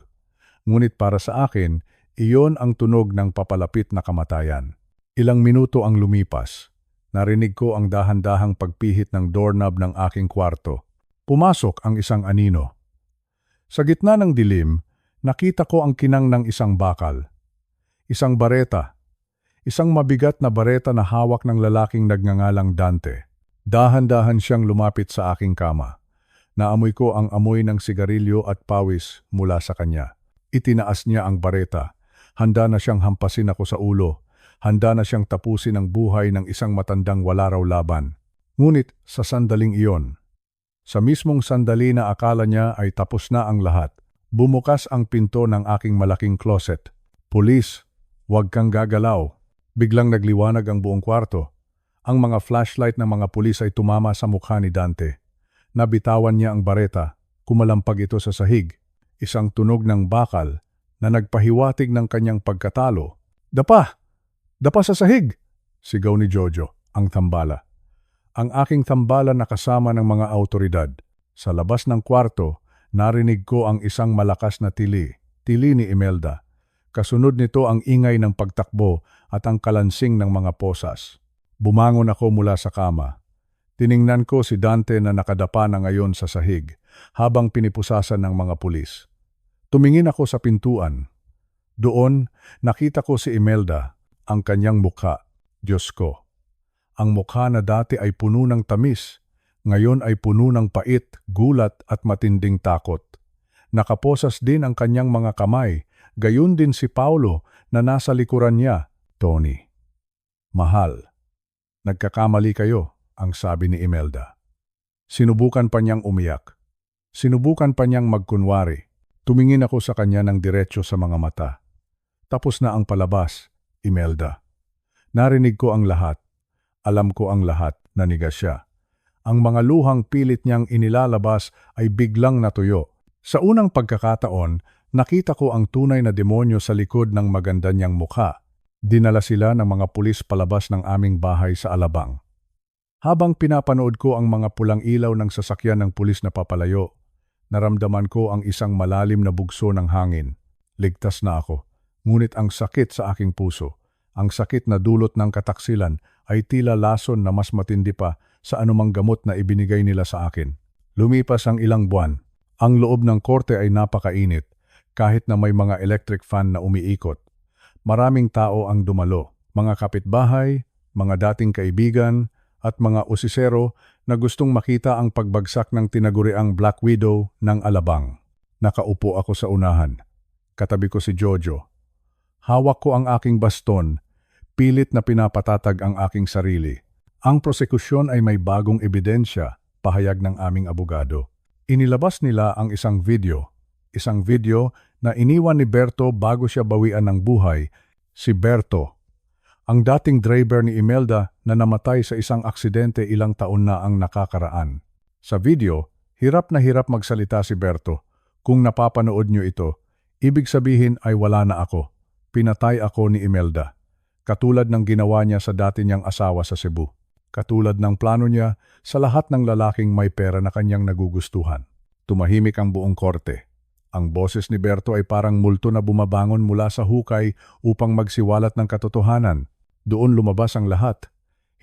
Speaker 1: Ngunit para sa akin, iyon ang tunog ng papalapit na kamatayan. Ilang minuto ang lumipas. Narinig ko ang dahan-dahang pagpihit ng doorknob ng aking kwarto. Pumasok ang isang anino. Sa gitna ng dilim, nakita ko ang kinang ng isang bakal. Isang bareta. Isang mabigat na bareta na hawak ng lalaking nagngangalang Dante. Dahan-dahan siyang lumapit sa aking kama. Naamoy ko ang amoy ng sigarilyo at pawis mula sa kanya. Itinaas niya ang bareta. Handa na siyang hampasin ako sa ulo. Handa na siyang tapusin ang buhay ng isang matandang wala raw laban. Ngunit sa sandaling iyon, sa mismong sandali na akala niya ay tapos na ang lahat, bumukas ang pinto ng aking malaking closet. Pulis, huwag kang gagalaw. Biglang nagliwanag ang buong kwarto. Ang mga flashlight ng mga pulis ay tumama sa mukha ni Dante. Nabitawan niya ang bareta, kumalampag ito sa sahig. Isang tunog ng bakal na nagpahiwatig ng kanyang pagkatalo. Dapa! Dapa sa sahig! Sigaw ni Jojo, ang tambala. Ang aking tambala na kasama ng mga autoridad. Sa labas ng kwarto, narinig ko ang isang malakas na tili ni Imelda. Kasunod nito ang ingay ng pagtakbo at ang kalansing ng mga posas. Bumangon ako mula sa kama. Tiningnan ko si Dante na nakadapa na ngayon sa sahig habang pinipusasan ng mga pulis. Tumingin ako sa pintuan. Doon, nakita ko si Imelda, ang kanyang mukha. Diyos ko. Ang mukha na dati ay puno ng tamis, ngayon ay puno ng pait, gulat at matinding takot. Nakaposas din ang kanyang mga kamay, gayon din si Paulo na nasa likuran niya. Tony. Mahal. Nagkakamali kayo, ang sabi ni Imelda. Sinubukan pa niyang umiyak. Sinubukan pa niyang magkunwari. Tumingin ako sa kanya ng diretso sa mga mata. Tapos na ang palabas, Imelda. Narinig ko ang lahat. Alam ko ang lahat, nanigas siya. Ang mga luhang pilit niyang inilalabas ay biglang natuyo. Sa unang pagkakataon, nakita ko ang tunay na demonyo sa likod ng maganda niyang mukha. Dinala sila ng mga pulis palabas ng aming bahay sa Alabang. Habang pinapanood ko ang mga pulang ilaw ng sasakyan ng pulis na papalayo, naramdaman ko ang isang malalim na bugso ng hangin. Ligtas na ako, ngunit ang sakit sa aking puso, ang sakit na dulot ng kataksilan ay tila lason na mas matindi pa sa anumang gamot na ibinigay nila sa akin. Lumipas ang ilang buwan. Ang loob ng korte ay napakainit, kahit na may mga electric fan na umiikot. Maraming tao ang dumalo, mga kapitbahay, mga dating kaibigan, at mga usisero na gustong makita ang pagbagsak ng tinaguriang Black Widow ng Alabang. Nakaupo ako sa unahan. Katabi ko si Jojo. Hawak ko ang aking baston, pilit na pinapatatag ang aking sarili. Ang prosekusyon ay may bagong ebidensya, pahayag ng aming abogado. Inilabas nila ang isang video na iniwan ni Berto bago siya bawian ng buhay. Si Berto, ang dating driver ni Imelda na namatay sa isang aksidente ilang taon na ang nakakaraan. Sa video, hirap na hirap magsalita si Berto. Kung napapanood niyo ito, ibig sabihin ay wala na ako. Pinatay ako ni Imelda. Katulad ng ginawa niya sa dati niyang asawa sa Cebu. Katulad ng plano niya sa lahat ng lalaking may pera na kanyang nagugustuhan. Tumahimik ang buong korte. Ang boses ni Berto ay parang multo na bumabangon mula sa hukay upang magsiwalat ng katotohanan. Doon lumabas ang lahat.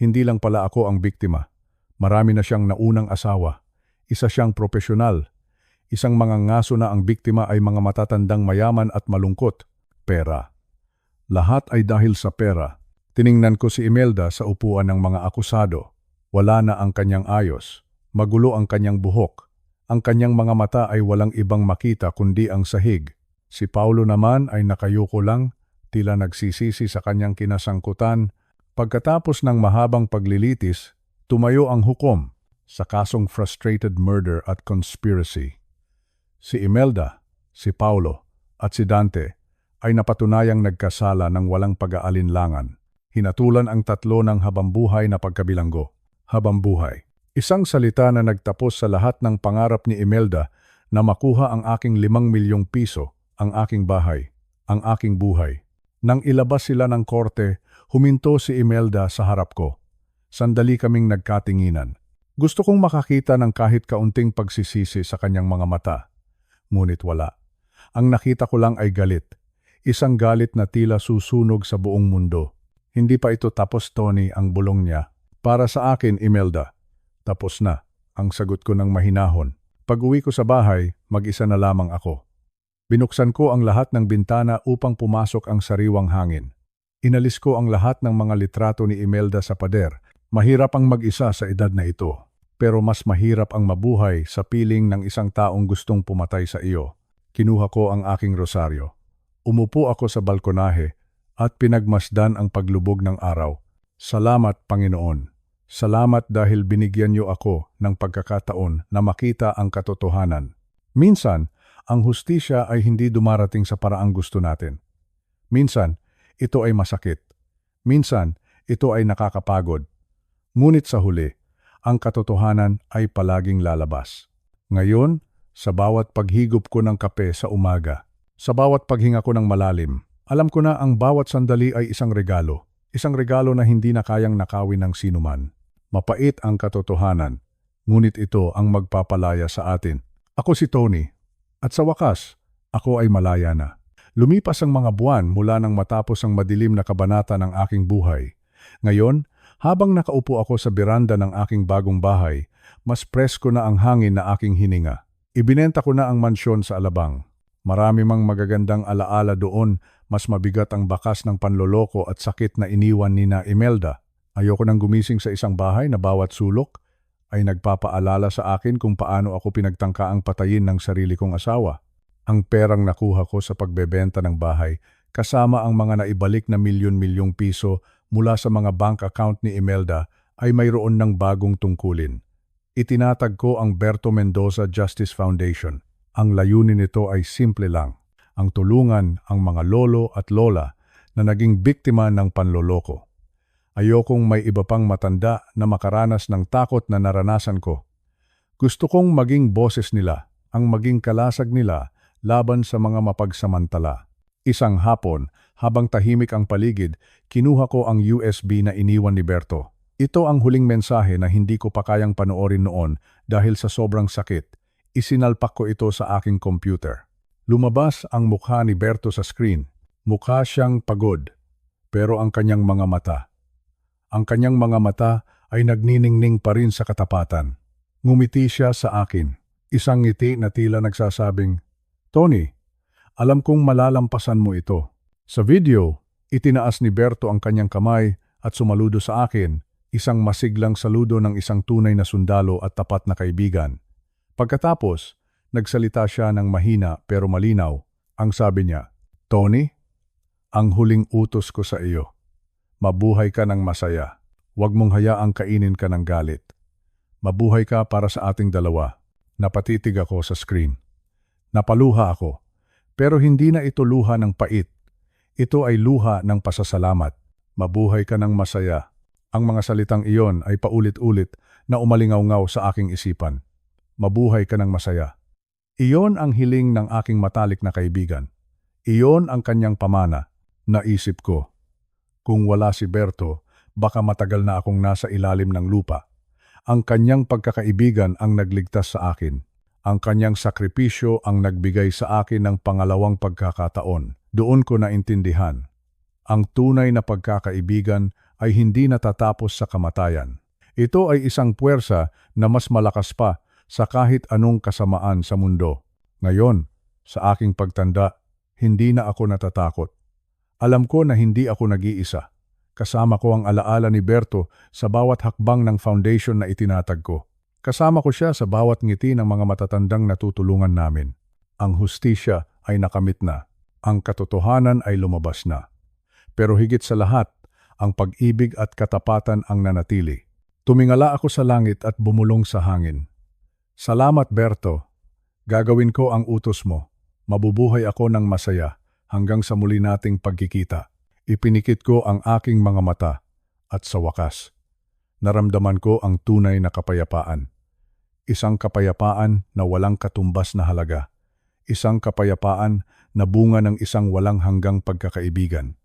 Speaker 1: Hindi lang pala ako ang biktima. Marami na siyang naunang asawa. Isa siyang profesional. Isang mangangaso na ang biktima ay mga matatandang mayaman at malungkot. Pera. Lahat ay dahil sa pera. Tiningnan ko si Imelda sa upuan ng mga akusado. Wala na ang kanyang ayos. Magulo ang kanyang buhok. Ang kanyang mga mata ay walang ibang makita kundi ang sahig. Si Paulo naman ay nakayuko lang, tila nagsisisi sa kanyang kinasangkutan. Pagkatapos ng mahabang paglilitis, tumayo ang hukom sa kasong frustrated murder at conspiracy. Si Imelda, si Paulo, at si Dante ay napatunayang nagkasala ng walang pag-aalinlangan. Hinatulan ang tatlo ng habambuhay na pagkabilanggo. Habambuhay. Isang salita na nagtapos sa lahat ng pangarap ni Imelda na makuha ang aking 5 milyong piso, ang aking bahay, ang aking buhay. Nang ilabas sila ng korte, huminto si Imelda sa harap ko. Sandali kaming nagkatinginan. Gusto kong makakita ng kahit kaunting pagsisisi sa kanyang mga mata. Ngunit wala. Ang nakita ko lang ay galit. Isang galit na tila susunog sa buong mundo. Hindi pa ito tapos, Tony, ang bulong niya. Para sa akin, Imelda. Tapos na, ang sagot ko ng mahinahon. Pag-uwi ko sa bahay, mag-isa na lamang ako. Binuksan ko ang lahat ng bintana upang pumasok ang sariwang hangin. Inalis ko ang lahat ng mga litrato ni Imelda sa pader. Mahirap ang mag-isa sa edad na ito. Pero mas mahirap ang mabuhay sa piling ng isang taong gustong pumatay sa iyo. Kinuha ko ang aking rosaryo. Umupo ako sa balkonahe at pinagmasdan ang paglubog ng araw. Salamat, Panginoon. Salamat dahil binigyan niyo ako ng pagkakataon na makita ang katotohanan. Minsan, ang hustisya ay hindi dumarating sa paraang gusto natin. Minsan, ito ay masakit. Minsan, ito ay nakakapagod. Ngunit sa huli, ang katotohanan ay palaging lalabas. Ngayon, sa bawat paghigop ko ng kape sa umaga, sa bawat paghinga ko ng malalim, alam ko na ang bawat sandali ay isang regalo. Isang regalo na hindi na kayang nakawin ng sinuman. Mapait ang katotohanan, ngunit ito ang magpapalaya sa atin. Ako si Tony, at sa wakas, ako ay malaya na. Lumipas ang mga buwan mula nang matapos ang madilim na kabanata ng aking buhay. Ngayon, habang nakaupo ako sa beranda ng aking bagong bahay, mas presko na ang hangin na aking hininga. Ibinenta ko na ang mansyon sa Alabang. Marami mang magagandang alaala doon, mas mabigat ang bakas ng panloloko at sakit na iniwan ni na Imelda. Ayoko nang gumising sa isang bahay na bawat sulok ay nagpapaalala sa akin kung paano ako pinagtangkaang patayin ng sarili kong asawa. Ang perang nakuha ko sa pagbebenta ng bahay, kasama ang mga naibalik na milyon-milyong piso mula sa mga bank account ni Imelda, ay mayroon ng bagong tungkulin. Itinatag ko ang Berto Mendoza Justice Foundation. Ang layunin nito ay simple lang, ang tulungan ang mga lolo at lola na naging biktima ng panloloko. Ayokong may iba pang matanda na makaranas ng takot na naranasan ko. Gusto kong maging boses nila, ang maging kalasag nila laban sa mga mapagsamantala. Isang hapon, habang tahimik ang paligid, kinuha ko ang USB na iniwan ni Berto. Ito ang huling mensahe na hindi ko pa kayang panoorin noon dahil sa sobrang sakit. Isinalpak ko ito sa aking computer. Lumabas ang mukha ni Berto sa screen. Mukha siyang pagod, pero ang kanyang mga mata. Ang kanyang mga mata ay nagniningning pa rin sa katapatan. Ngumiti siya sa akin. Isang ngiti na tila nagsasabing, Tony, alam kong malalampasan mo ito. Sa video, itinaas ni Berto ang kanyang kamay at sumaludo sa akin, isang masiglang saludo ng isang tunay na sundalo at tapat na kaibigan. Pagkatapos, nagsalita siya ng mahina pero malinaw. Ang sabi niya, Tony, ang huling utos ko sa iyo. Mabuhay ka ng masaya. Huwag mong hayaang kainin ka ng galit. Mabuhay ka para sa ating dalawa. Napatitig ako sa screen. Napaluha ako. Pero hindi na ito luha ng pait. Ito ay luha ng pasasalamat. Mabuhay ka ng masaya. Ang mga salitang iyon ay paulit-ulit na umalingaw-ngaw sa aking isipan. Mabuhay ka ng masaya. Iyon ang hiling ng aking matalik na kaibigan. Iyon ang kanyang pamana. Naisip ko. Kung wala si Berto, baka matagal na akong nasa ilalim ng lupa. Ang kanyang pagkakaibigan ang nagligtas sa akin. Ang kanyang sakripisyo ang nagbigay sa akin ng pangalawang pagkakataon. Doon ko naintindihan. Ang tunay na pagkakaibigan ay hindi natatapos sa kamatayan. Ito ay isang puwersa na mas malakas pa sa kahit anong kasamaan sa mundo. Ngayon, sa aking pagtanda, hindi na ako natatakot. Alam ko na hindi ako nag-iisa. Kasama ko ang alaala ni Berto sa bawat hakbang ng foundation na itinatag ko. Kasama ko siya sa bawat ngiti ng mga matatandang natutulungan namin. Ang hustisya ay nakamit na. Ang katotohanan ay lumabas na. Pero higit sa lahat, ang pag-ibig at katapatan ang nanatili. Tumingala ako sa langit at bumulong sa hangin. Salamat, Berto. Gagawin ko ang utos mo. Mabubuhay ako ng masaya hanggang sa muli nating pagkikita. Ipinikit ko ang aking mga mata at sa wakas, naramdaman ko ang tunay na kapayapaan. Isang kapayapaan na walang katumbas na halaga. Isang kapayapaan na bunga ng isang walang hanggang pagkakaibigan.